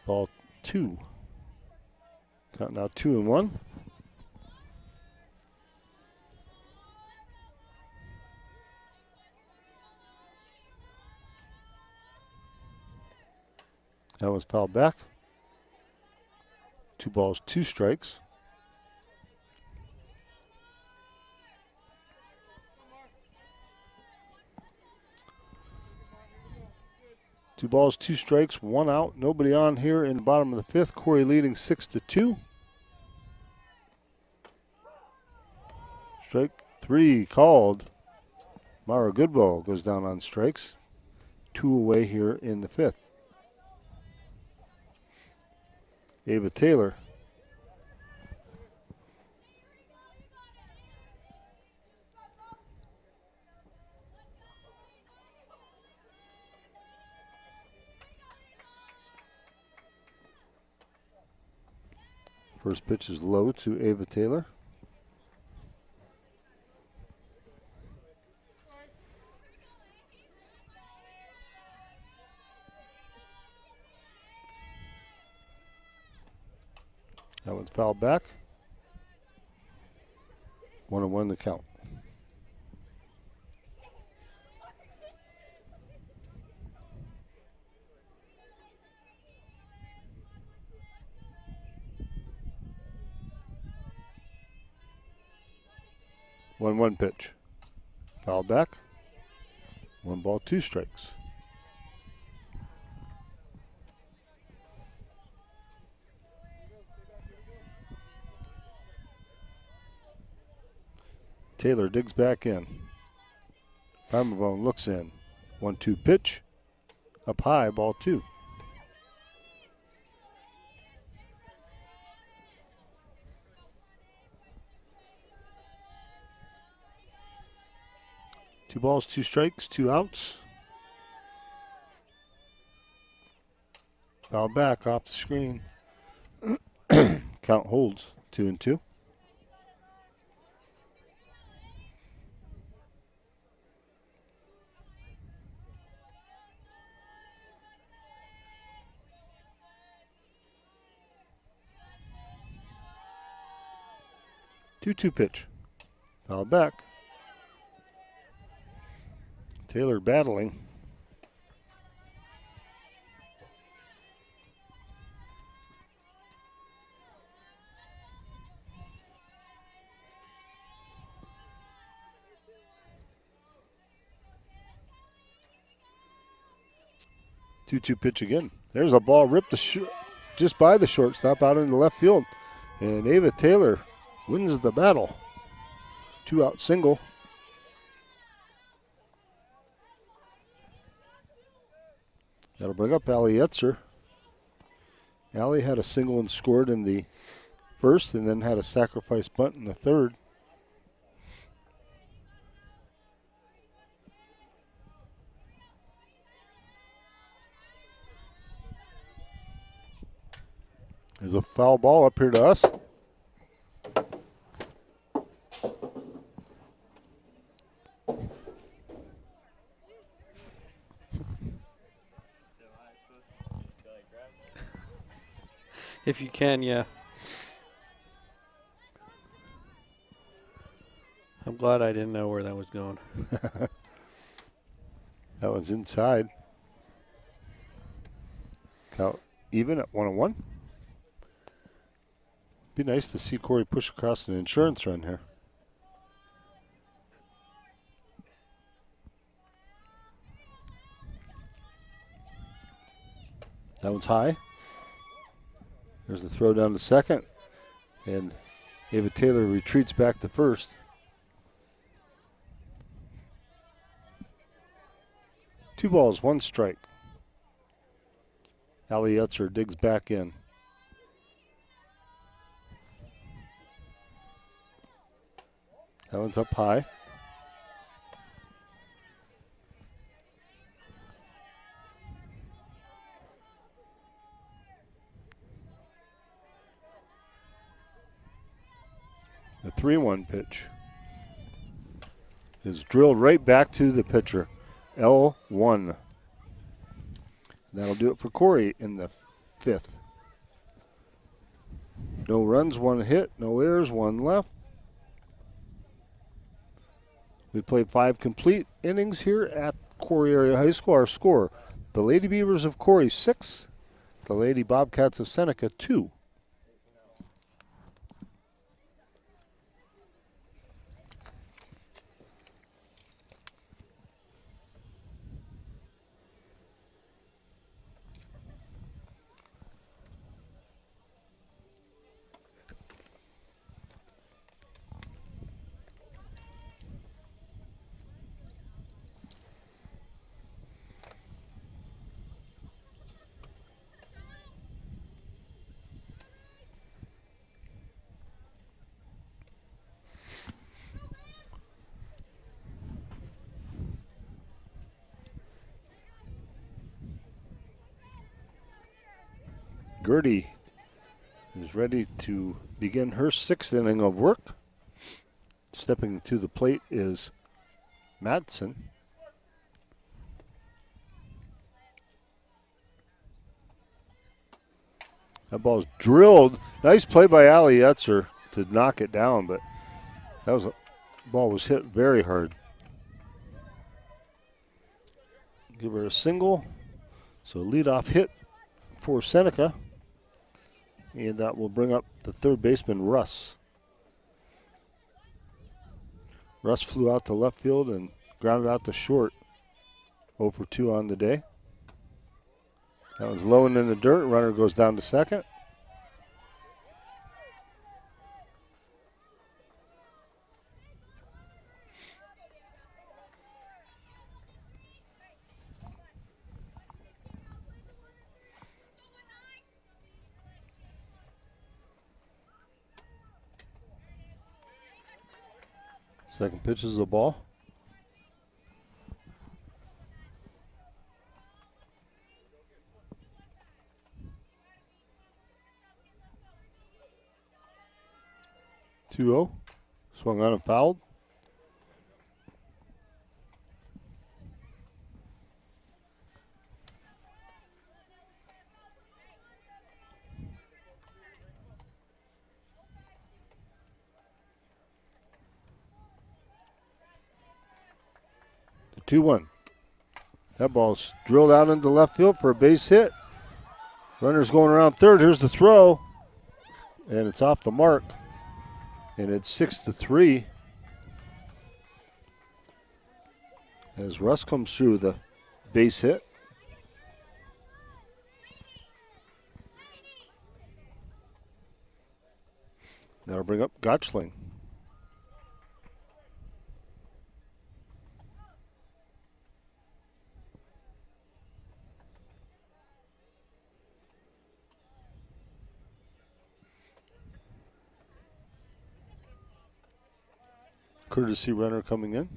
Ball 2. Count now 2-1. That was fouled back. 2 balls, 2 strikes. 2 balls, 2 strikes, 1 out. Nobody on here in the bottom of the 5th. Corry leading 6-2. Strike 3 called. Mara Goodwill goes down on strikes. 2 away here in the 5th. Ava Taylor. First pitch is low to Ava Taylor. That one's fouled back. 1-1 the count. One pitch. Fouled back. 1 ball, 2 strikes. Taylor digs back in. Farmavone looks in. 1-2 pitch. Up high, ball 2. Two balls, 2 strikes, 2 outs. Foul back off the screen. Count holds 2-2. Two pitch. Foul back. Taylor battling. Two pitch again. There's a ball ripped just by the shortstop out into left field. And Ava Taylor wins the battle. 2 out single. That'll bring up Allie Etzer. Allie had a single and scored in the 1st and then had a sacrifice bunt in the 3rd. There's a foul ball up here to us. If you can, yeah. I'm glad I didn't know where that was going. That one's inside. Count even at 1-1. Be nice to see Corry push across an insurance run here. That one's high. There's the throw down to second. And Ava Taylor retreats back to first. 2 balls, 1 strike. Allie Etzer digs back in. That one's up high. The 3-1 pitch is drilled right back to the pitcher. L1. That'll do it for Corry in the 5th. No runs, 1 hit, no errors, 1 left. We played 5 complete innings here at Corry Area High School. Our score, the Lady Beavers of Corry 6, the Lady Bobcats of Seneca 2. Gertie is ready to begin her 6th inning of work. Stepping to the plate is Madsen. That ball's drilled. Nice play by Allie Etzer to knock it down, but that was ball was hit very hard. Give her a single. So leadoff hit for Seneca. And that will bring up the third baseman, Russ. Russ flew out to left field and grounded out to short. 0 for 2 on the day. That one's low and in the dirt. Runner goes down to second. Second pitch is a ball. Two-0. Swung on and fouled. The 2-1. That ball's drilled out into left field for a base hit. Runner's going around third. Here's the throw. And it's off the mark. And it's 6-3. As Russ comes through the base hit. That'll bring up Gotchling. Courtesy runner coming in.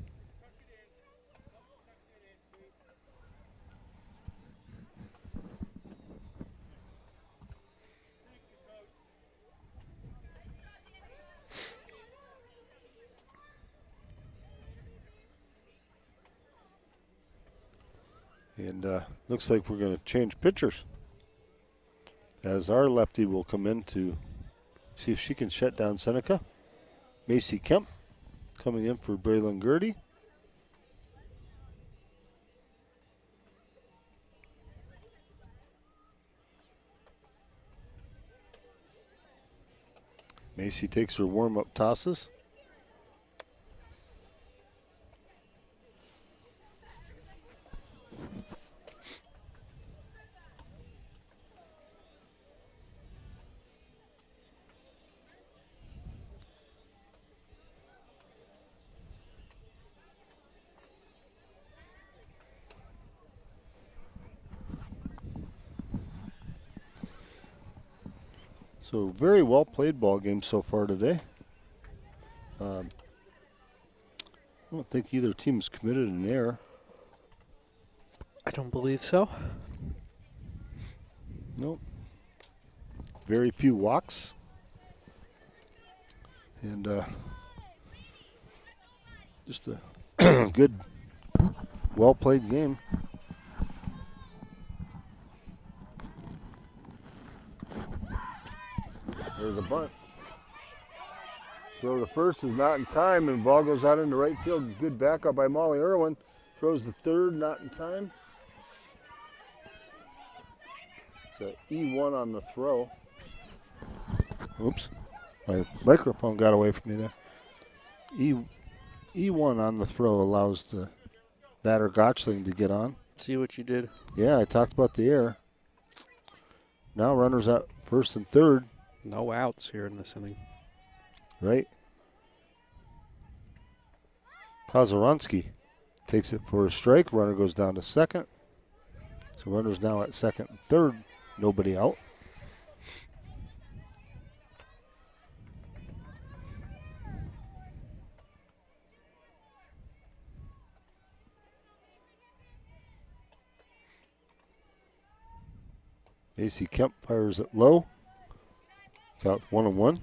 And looks like we're going to change pitchers. As our lefty will come in to see if she can shut down Seneca. Macy Kemp coming in for Braylon Gertie. Macy takes her warm-up tosses. So very well played ball game so far today. I don't think either team's committed an error. I don't believe so. Nope. Very few walks. And just a good, well played game. There's a bunt. Throw to first is not in time, and ball goes out into right field. Good backup by Molly Irwin. Throws to third, not in time. It's a E1 on the throw. Oops, my microphone got away from me there. E1 on the throw allows the batter Gotchling to get on. See what you did. Yeah, I talked about the error. Now runners at first and third. No outs here in this inning. Right. Kozoronsky takes it for a strike. Runner goes down to second. So runner's now at second and third. Nobody out. Macy Kemp fires it low. Count 1-1.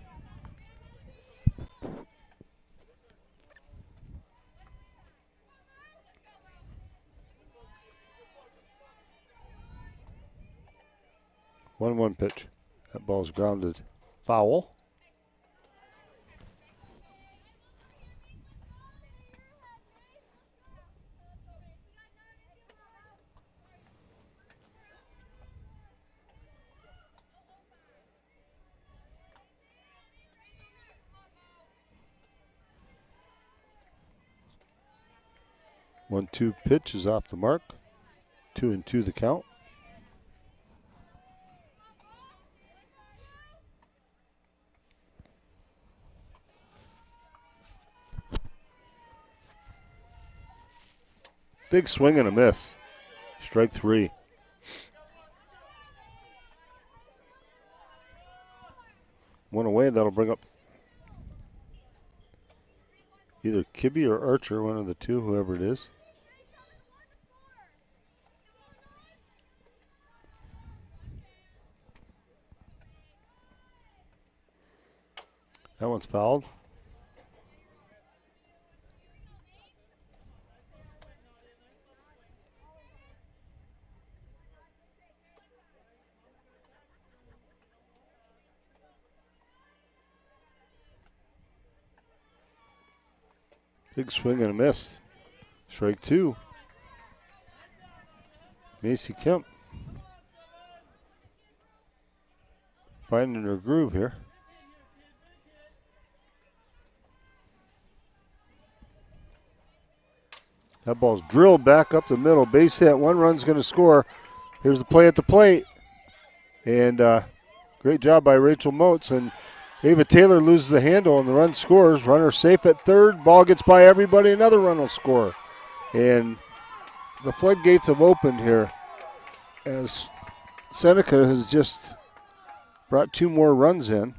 One pitch. That ball's grounded. Foul. One-two pitch is off the mark. 2-2 the count. Big swing and a miss. Strike 3. One away, that'll bring up either Kibbe or Archer, one of the two, whoever it is. That one's fouled. Big swing and a miss. Strike 2. Macy Kemp finding her groove here. That ball's drilled back up the middle. Base hit. One run's going to score. Here's the play at the plate. And great job by Rachel Motes. And Ava Taylor loses the handle and the run scores. Runner safe at third. Ball gets by everybody. Another run will score. And the floodgates have opened here as Seneca has just brought 2 more runs in.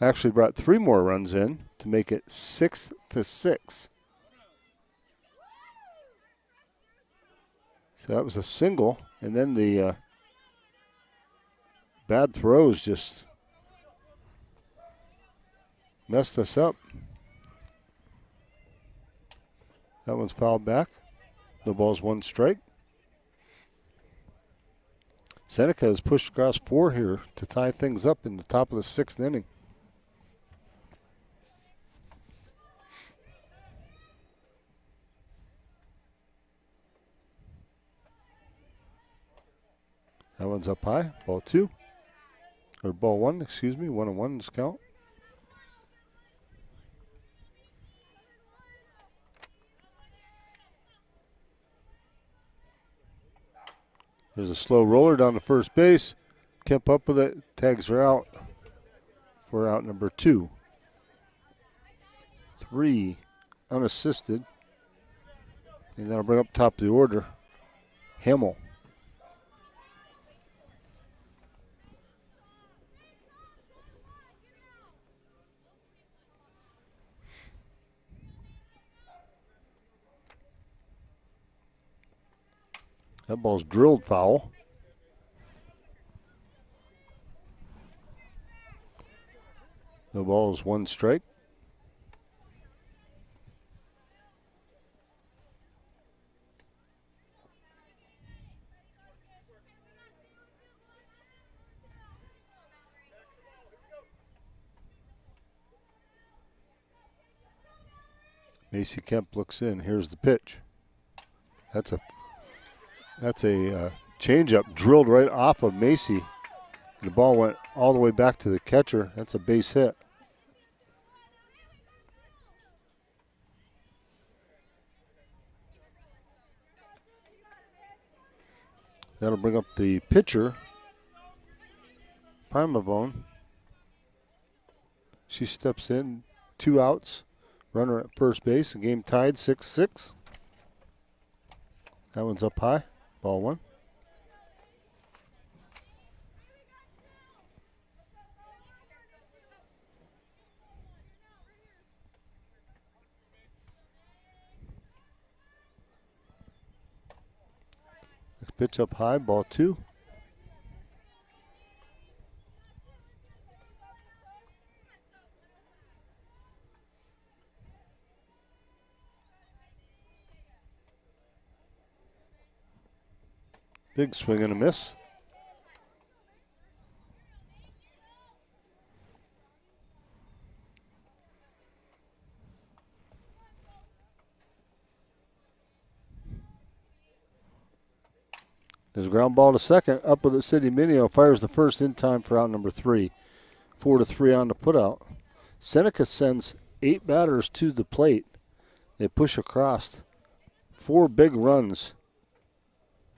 Actually brought 3 more runs in to make it 6-6. So that was a single, and then the bad throws just messed us up. That one's fouled back. The ball's 1 strike. Seneca has pushed across 4 here to tie things up in the top of the 6th inning. That one's up high. Ball 2. Or ball 1, excuse me. 1-1 is count. There's a slow roller down to first base. Kemp up with it. Tags her out for out number 2. 3 unassisted. And that'll bring up top of the order Hamill. That ball's drilled foul. The ball is 1 strike. Macy Kemp looks in. Here's the pitch. That's a changeup drilled right off of Macy. And the ball went all the way back to the catcher. That's a base hit. That'll bring up the pitcher, Primavone. She steps in, 2 outs. Runner at first base. The game tied 6-6. That one's up high. Ball 1. Pitch up high, ball 2. Big swing and a miss. There's a ground ball to second. Up with it, City Minio fires the first in time for out number 3. 4-3 on the putout. Seneca sends 8 batters to the plate. They push across 4 big runs.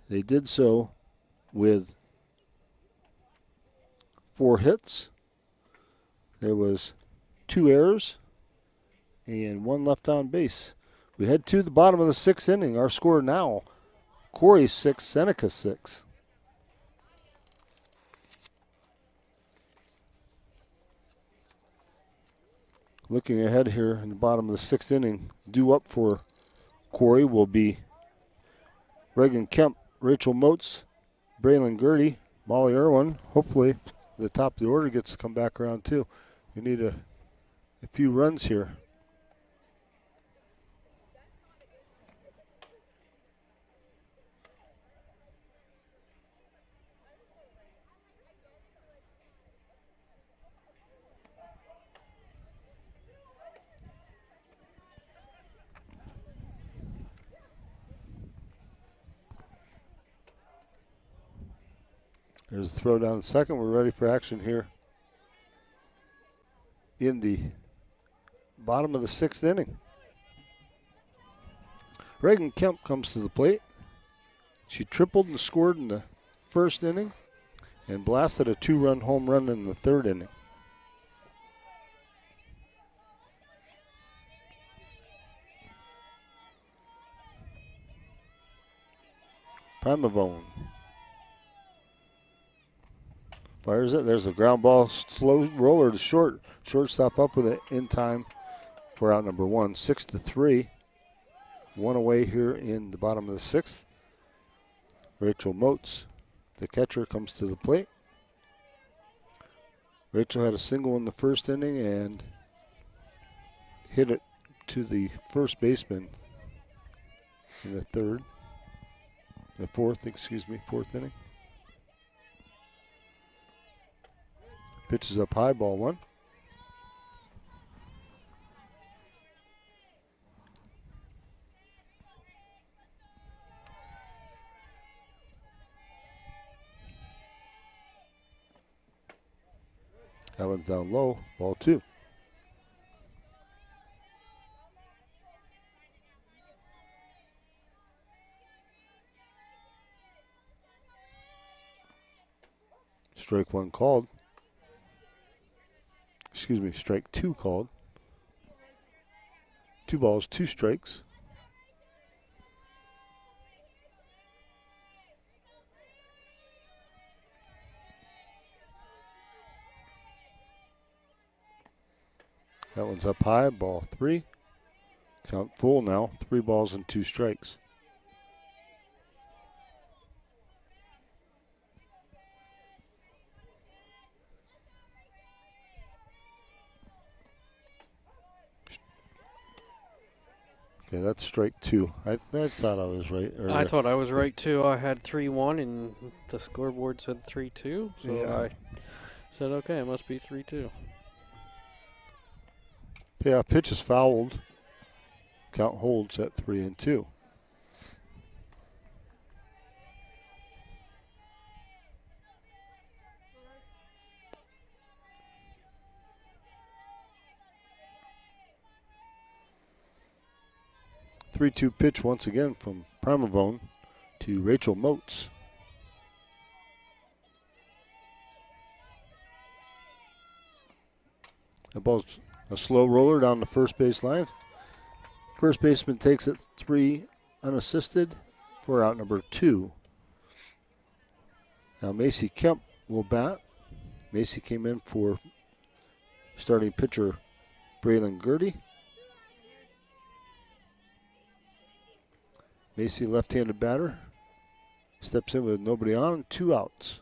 They did so with 4 hits. There was 2 errors and 1 left on base. We head to the bottom of the 6th inning. Our score now, Corry 6, Seneca 6. Looking ahead here in the bottom of the 6th inning, due up for Corry will be Reagan Kemp, Rachel Motes, Braylon Gertie, Molly Irwin. Hopefully the top of the order gets to come back around too. We need a few runs here. There's a throw down to second. We're ready for action here in the bottom of the 6th inning. Reagan Kemp comes to the plate. She tripled and scored in the 1st inning and blasted a 2-run home run in the 3rd inning. Primavone fires it. There's a ground ball, slow roller to short. Shortstop up with it in time for out number 1. 6-3. 1 away here in the bottom of the 6th. Rachel Motes, the catcher, comes to the plate. Rachel had a single in the 1st inning and hit it to the first baseman in the 4th inning. Pitches up high, ball 1. That one's down low, ball 2. Strike 1 called. Strike 2 called. 2 balls, 2 strikes. That one's up high, ball 3. Count full now, 3 balls and 2 strikes. Okay, that's strike 2. I thought I was right earlier. I thought I was right too. I had 3-1 and the scoreboard said 3-2. So Yeah. I said, okay, it must be 3-2. Yeah, pitch is fouled. Count holds at 3-2. Three-two pitch once again from Primavone to Rachel Motes. The ball's a slow roller down the first base line. First baseman takes it 3 unassisted for out number 2. Now Macy Kemp will bat. Macy came in for starting pitcher Braylon Gertie. Macy, left-handed batter. Steps in with nobody on, 2 outs.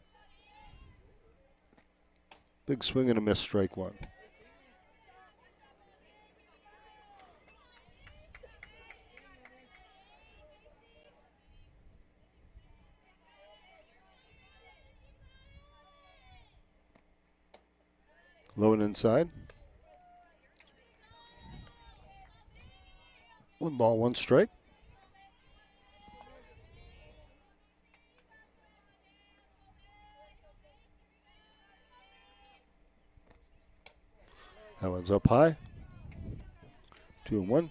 Big swing and a miss, strike 1. Low and inside. 1 ball, 1 strike. That one's up high. 2-1.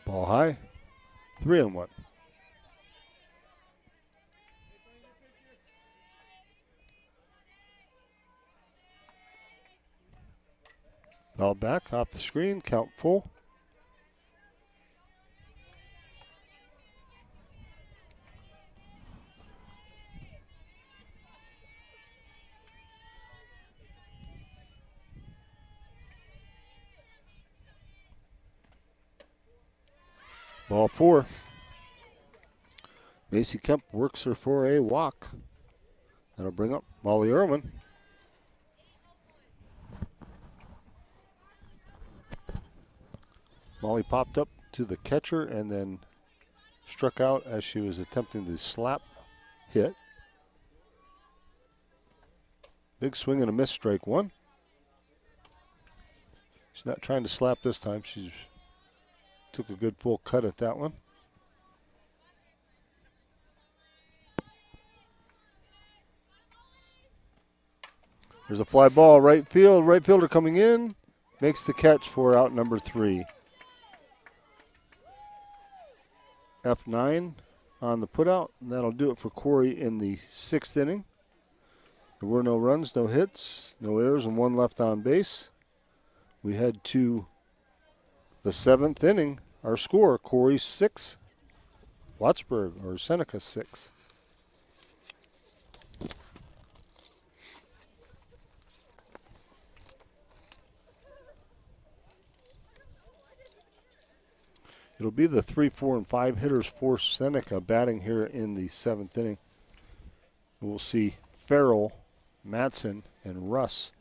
Ball high. 3-1. Ball back off the screen. Count full. Ball 4. Macy Kemp works her for a walk. That'll bring up Molly Irwin. Molly popped up to the catcher and then struck out as she was attempting to slap hit. Big swing and a miss, strike 1. She's not trying to slap this time. She took a good full cut at that one. There's a fly ball, right field. Right fielder coming in. Makes the catch for out number 3. F9 on the putout. And that'll do it for Corry in the 6th inning. There were no runs, no hits, no errors, and 1 left on base. We head to the 7th inning. Our score, Corry 6, Wattsburg, or Seneca 6. It'll be the 3, 4, and 5 hitters for Seneca batting here in the 7th inning. We'll see Farrell, Matson, and Russ.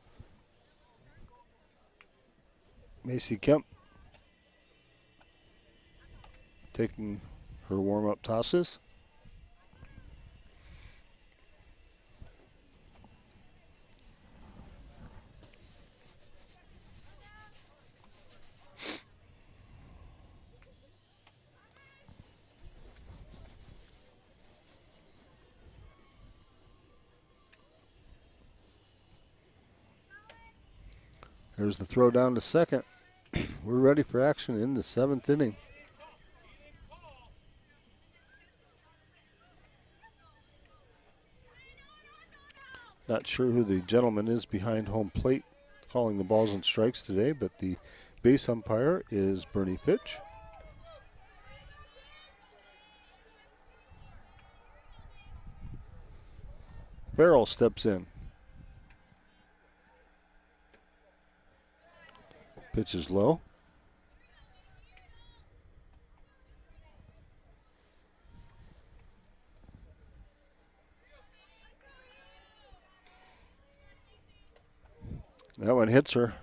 Macy Kemp taking her warm-up tosses. There's the throw down to second. We're ready for action in the 7th inning. Not sure who the gentleman is behind home plate calling the balls and strikes today, but the base umpire is Bernie Fitch. Farrell steps in. Pitch is low. That one hits her.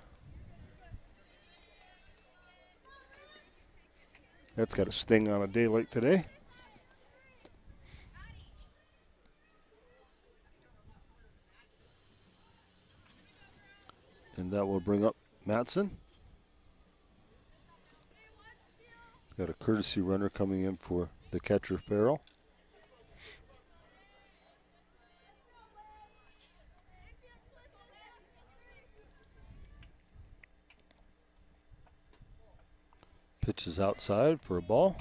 That's got a sting on a day like today. And that will bring up Matson. Got a courtesy runner coming in for the catcher, Farrell. Pitch is outside for a ball.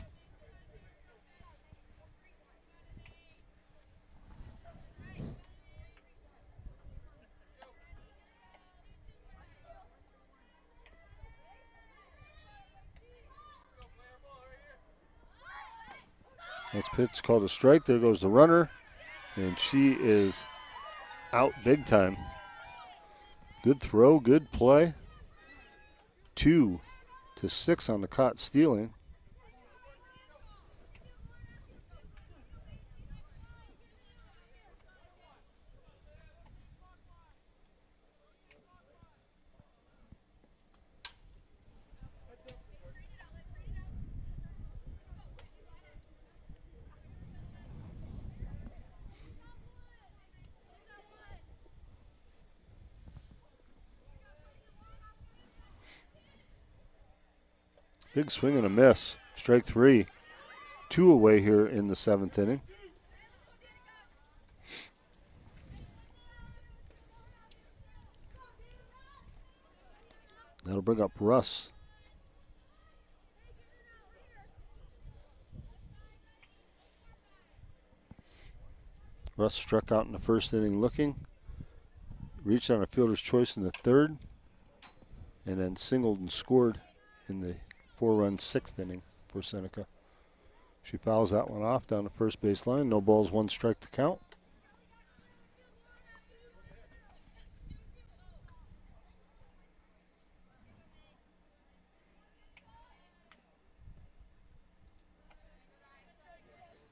Next pitch called a strike. There goes the runner, and she is out big time. Good throw, good play. 2-6 on the caught stealing. Big swing and a miss. Strike 3. 2 away here in the 7th inning. That'll bring up Russ. Russ struck out in the 1st inning looking. Reached on a fielder's choice in the 3rd. And then singled and scored in the 4-run 6th inning for Seneca. She fouls that one off down the first base line. No balls, 1 strike to count.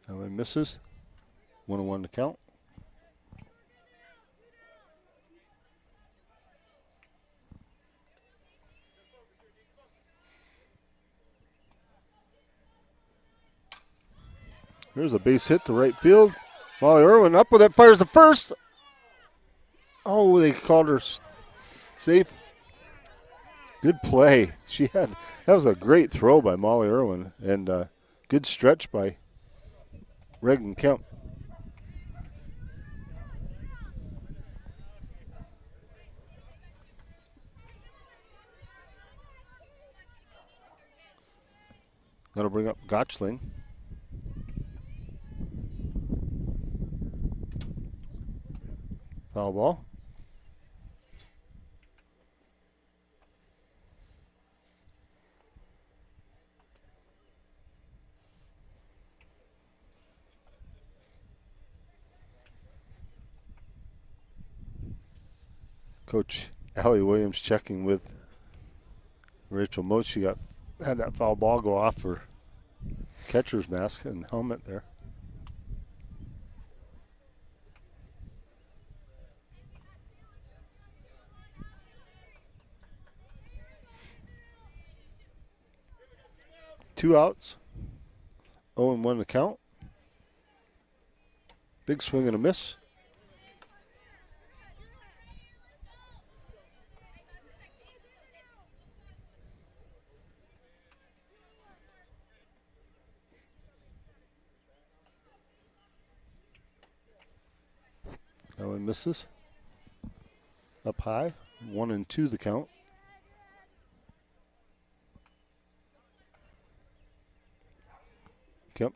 That one misses. 1-1 to count. There's a base hit to right field. Molly Irwin up with it, fires the first. Oh, they called her safe. Good play. That was a great throw by Molly Irwin, and good stretch by Regan Kemp. That'll bring up Gotchling. Foul ball. Coach Allie Williams checking with Rachel Mote. She had that foul ball go off her catcher's mask and helmet there. Two outs. 0-1 to count. Big swing and a miss. That one misses. Up high. 1-2 the count. Kemp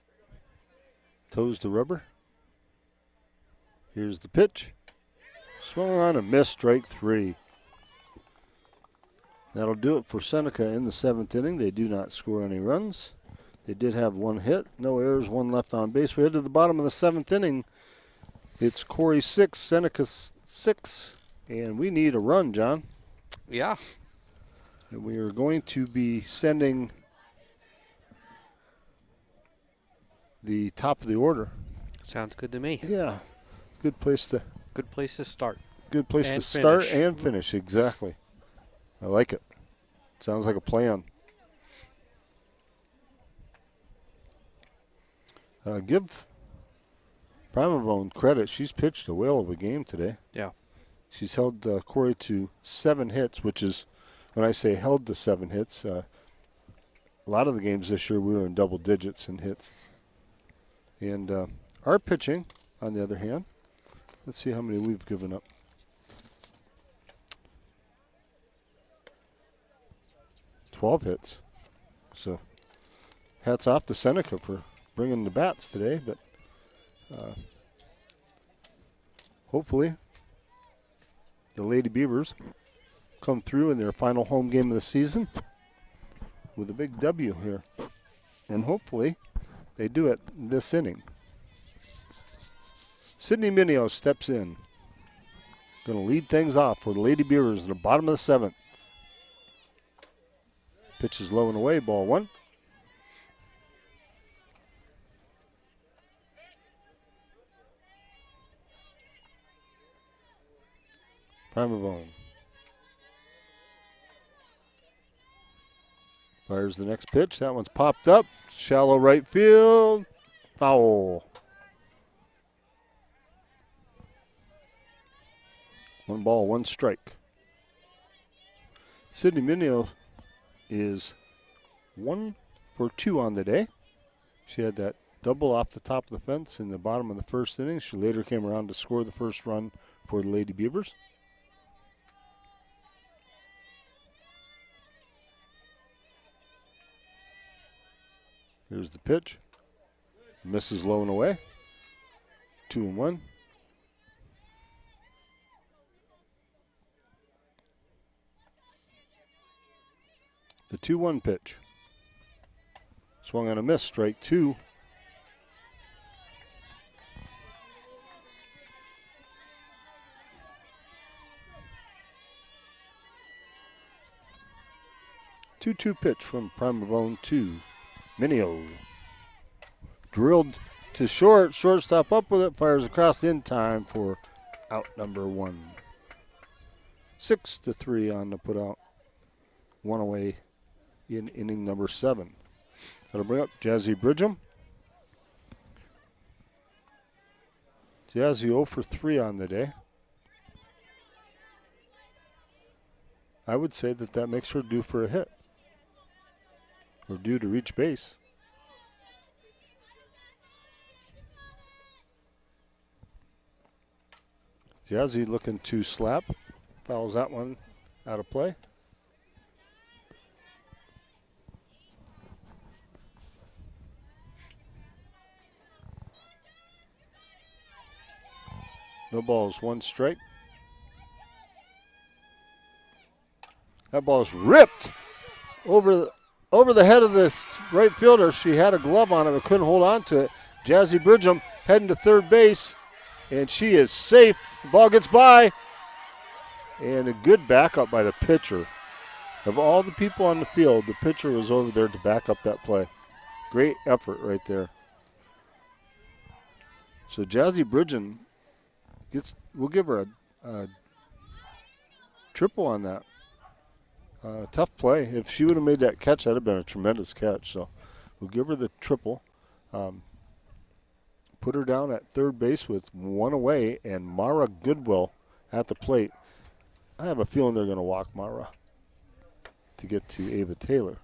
toes the rubber. Here's the pitch. Swung on and missed, strike 3. That'll do it for Seneca in the 7th inning. They do not score any runs. They did have 1 hit, no errors, 1 left on base. We head to the bottom of the 7th inning. It's Corry 6, Seneca 6, and we need a run, John. Yeah. And we are going to be sending the top of the order. Sounds good to me. Yeah. Good place to start. Good place And to start finish. and finish, exactly. I like it. Sounds like a plan. Give Primavone credit. She's pitched a whale of a game today. Yeah. She's held Corry to 7 hits, which is, when I say held to 7 hits, a lot of the games this year we were in double digits in hits. And our pitching, on the other hand, let's see how many we've given up. $12 hits. So hats off to Seneca for bringing the bats today, but hopefully the Lady Beavers come through in their final home game of the season with a big W here. And hopefully they do it this inning. Sydney Mineo steps in. going to lead things off for the Lady Beavers in the bottom of the 7th. Pitch is low and away, ball 1. Primavone fires the next pitch. That one's popped up. Shallow right field. Foul. 1 ball, 1 strike. Sydney Minio is 1 for 2 on the day. She had that double off the top of the fence in the bottom of the 1st inning. She later came around to score the first run for the Lady Beavers. Here's the pitch. Misses low and away. 2-1. The 2-1 pitch. Swung on a miss, strike 2. Two pitch from Primavone to Minio. Drilled to short. Shortstop up with it. Fires across in time for out number 1. 6-3 on the put out. 1 away in inning number 7. That'll bring up Jazzy Bridgham. Jazzy 0 for 3 on the day. I would say that makes her due for a hit. Or due to reach base. Jazzy looking to slap. Fouls that one out of play. No balls, 1 strike. That ball is ripped over the head of the right fielder. She had a glove on it but couldn't hold on to it. Jazzy Bridgham heading to third base, and she is safe. The ball gets by, and a good backup by the pitcher. Of all the people on the field, the pitcher was over there to back up that play. Great effort right there. So Jazzy Bridgham we'll give her a triple on that. Tough play. If she would have made that catch, that would have been a tremendous catch. So we'll give her the triple. Put her down at third base with 1 away, and Mara Goodwill at the plate. I have a feeling they're going to walk Mara to get to Ava Taylor.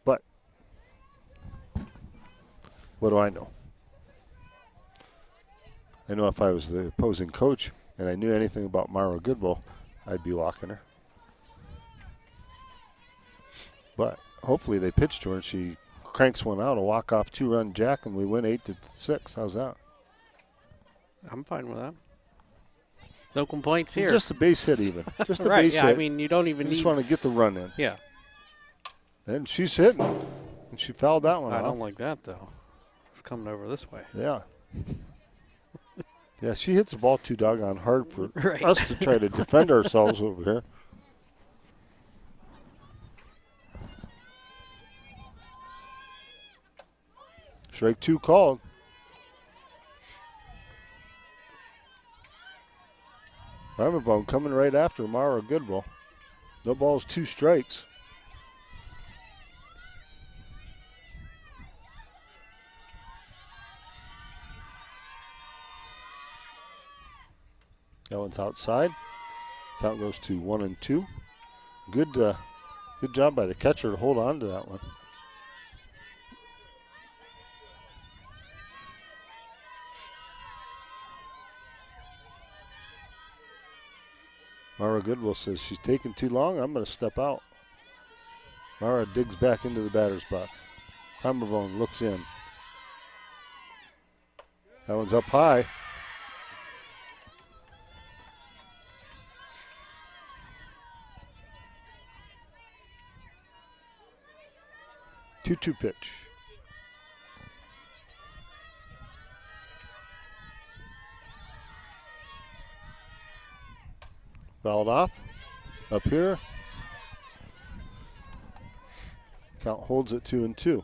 But what do I know? I know if I was the opposing coach and I knew anything about Mara Goodwill, I'd be walking her. But hopefully they pitch to her and she cranks one out, a walk-off 2-run jack, and we win 8-6. How's that? I'm fine with that. No complaints here. It's just a base hit even. Just a right, base yeah, hit. I mean, you don't even just want to get the run in. Yeah. And she's hitting. And she fouled that one out. I don't like that, though. It's coming over this way. Yeah. Yeah, she hits the ball too doggone hard for right. us to try to defend ourselves over here. Strike 2 called. Primavone coming right after Mara Goodwill. No balls, 2 strikes. That one's outside. Count goes to 1-2. Good job by the catcher to hold on to that one. Mara Goodwill says she's taking too long. I'm going to step out. Mara digs back into the batter's box. Primavone looks in. That one's up high. Two pitch. Fouled off. Up here. Count holds it 2-2.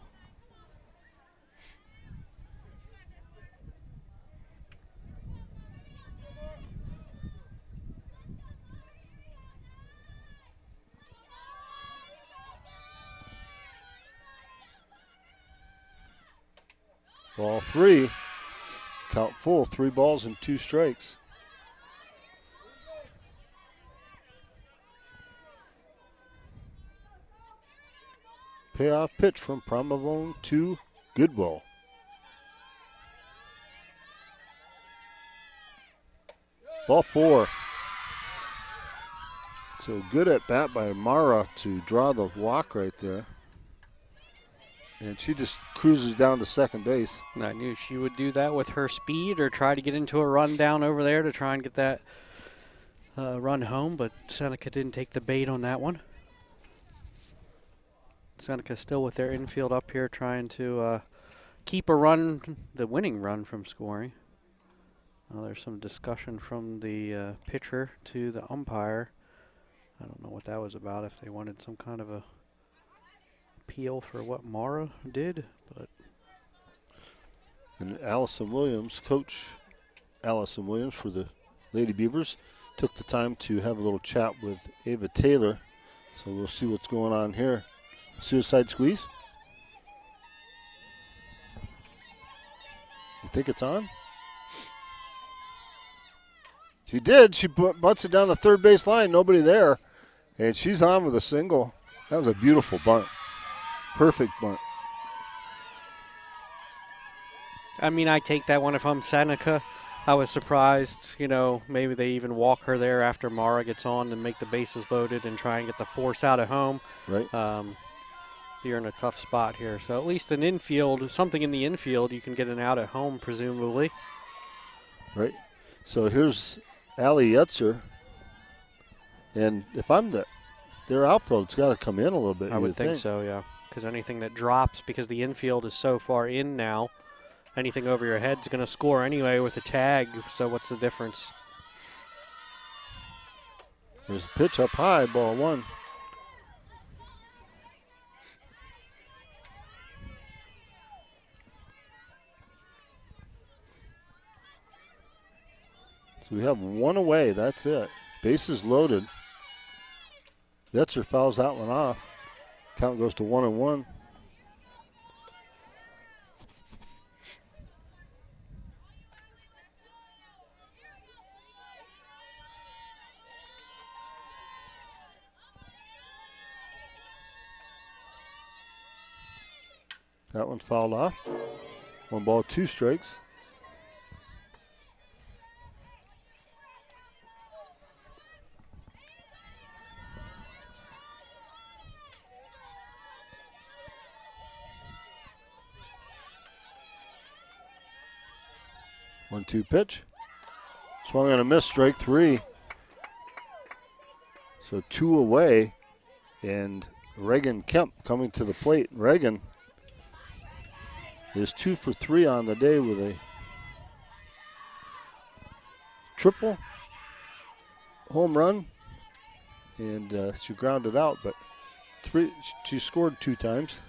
Ball 3. Count full. 3 balls and 2 strikes. Payoff pitch from Promovone to Goodwill. Ball 4. So good at bat by Mara to draw the walk right there. And she just cruises down to second base. And I knew she would do that with her speed or try to get into a run down over there to try and get that run home, but Seneca didn't take the bait on that one. Seneca still with their infield up here trying to keep a run, the winning run from scoring. There's some discussion from the pitcher to the umpire. I don't know what that was about, if they wanted some kind of a appeal for what Mara did, but. And Allison Williams, Coach Allison Williams for the Lady Beavers, took the time to have a little chat with Ava Taylor. So we'll see what's going on here. Suicide squeeze. You think it's on? She did. She butts it down the third base line. Nobody there. And she's on with a single. That was a beautiful bunt. Perfect bunt. I mean, I take that one if I'm Seneca. I was surprised, maybe they even walk her there after Mara gets on and make the bases loaded and try and get the force out at home. Right. You're in a tough spot here. So at least an infield, something in the infield, you can get an out at home, presumably. Right. So here's Allie Yetzer. And if I'm their outfield, it's got to come in a little bit. I would think so, yeah. Because anything that drops, because the infield is so far in now, anything over your head is going to score anyway with a tag. So what's the difference? There's a pitch up high, ball 1. So we have 1 away. That's it. Bases loaded. Yetzer fouls that one off. Count goes to 1-1. That one's fouled off. 1 ball, 2 strikes. One-two pitch. Swung and a miss, strike 3. So 2 away, and Reagan Kemp coming to the plate. Reagan is 2 for 3 on the day with a triple home run, and she grounded out, but she scored 2 times.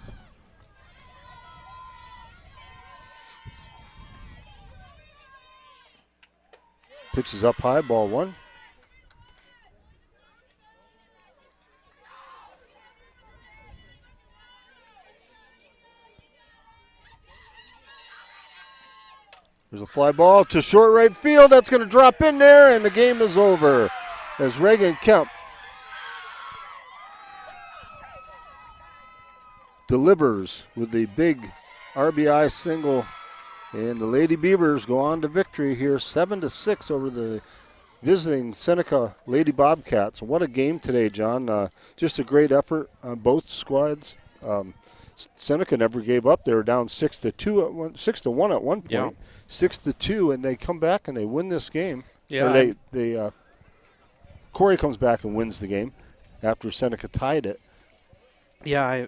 Pitch is up high, ball 1. There's a fly ball to short right field. That's going to drop in there, and the game is over as Reagan Kemp delivers with the big RBI single. And the Lady Beavers go on to victory here, 7-6 over the visiting Seneca Lady Bobcats. What a game today, John. Just a great effort on both squads. Seneca never gave up. They were down 6-1 at one point. Yeah. 6-2, and they come back and they win this game. Yeah. Or Corry comes back and wins the game after Seneca tied it. Yeah,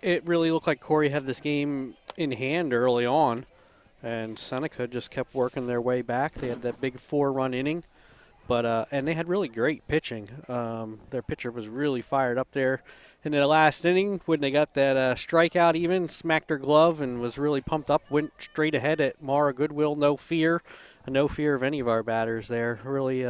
it really looked like Corry had this game in hand early on. And Seneca just kept working their way back. They had that big 4-run inning. But and they had really great pitching. Their pitcher was really fired up there in the last inning when they got that strikeout even, smacked her glove and was really pumped up, went straight ahead at Mara Goodwill, no fear of any of our batters there. Really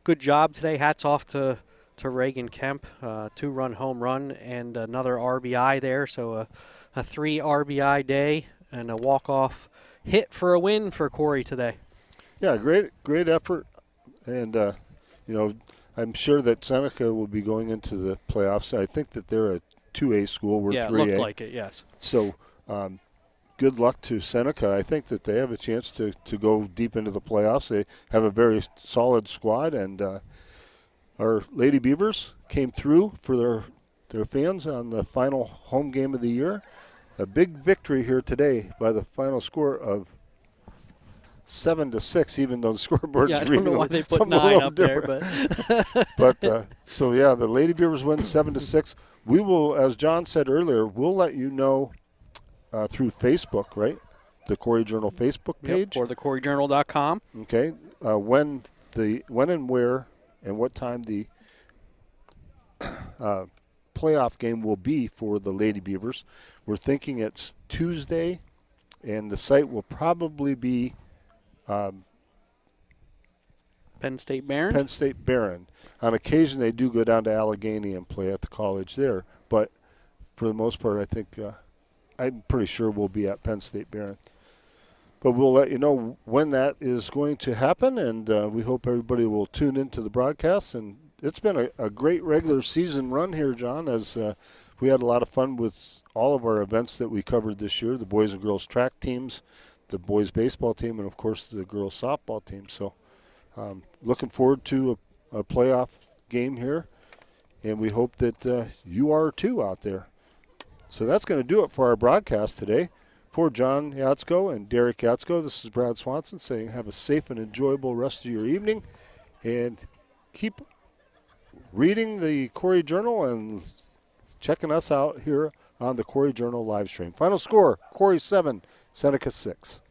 good job today. Hats off to Reagan Kemp, 2-run home run and another RBI there. So a 3 RBI day and a walk-off hit for a win for Corry today. Yeah, great effort. And, I'm sure that Seneca will be going into the playoffs. I think that they're a 2A school. We're 3A. Yeah, it looked like it, yes. So good luck to Seneca. I think that they have a chance to go deep into the playoffs. They have a very solid squad. And our Lady Beavers came through for their fans on the final home game of the year. A big victory here today by the final score of 7-6, even though the scoreboard's I don't know why they put 9 up there, but the Lady Beavers win 7-6. We will, as John said earlier, we'll let you know through Facebook, right? The Corry Journal Facebook page, or the CorryJournal.com. Okay, when and where and what time the playoff game will be for the Lady Beavers. We're thinking it's Tuesday, and the site will probably be Penn State Barron. Penn State Barron. On occasion, they do go down to Allegheny and play at the college there, but for the most part, I think I'm pretty sure we'll be at Penn State Barron. But we'll let you know when that is going to happen, and we hope everybody will tune into the broadcast. And it's been a great regular season run here, John, as we had a lot of fun with all of our events that we covered this year, the boys and girls track teams, the boys baseball team, and, of course, the girls softball team. So looking forward to a playoff game here, and we hope that you are too out there. So that's going to do it for our broadcast today. For John Yatsko and Derek Yatsko, this is Brad Swanson saying have a safe and enjoyable rest of your evening, and keep reading the Corry Journal and checking us out here on the Corry Journal live stream. Final score, Corry 7, Seneca 6.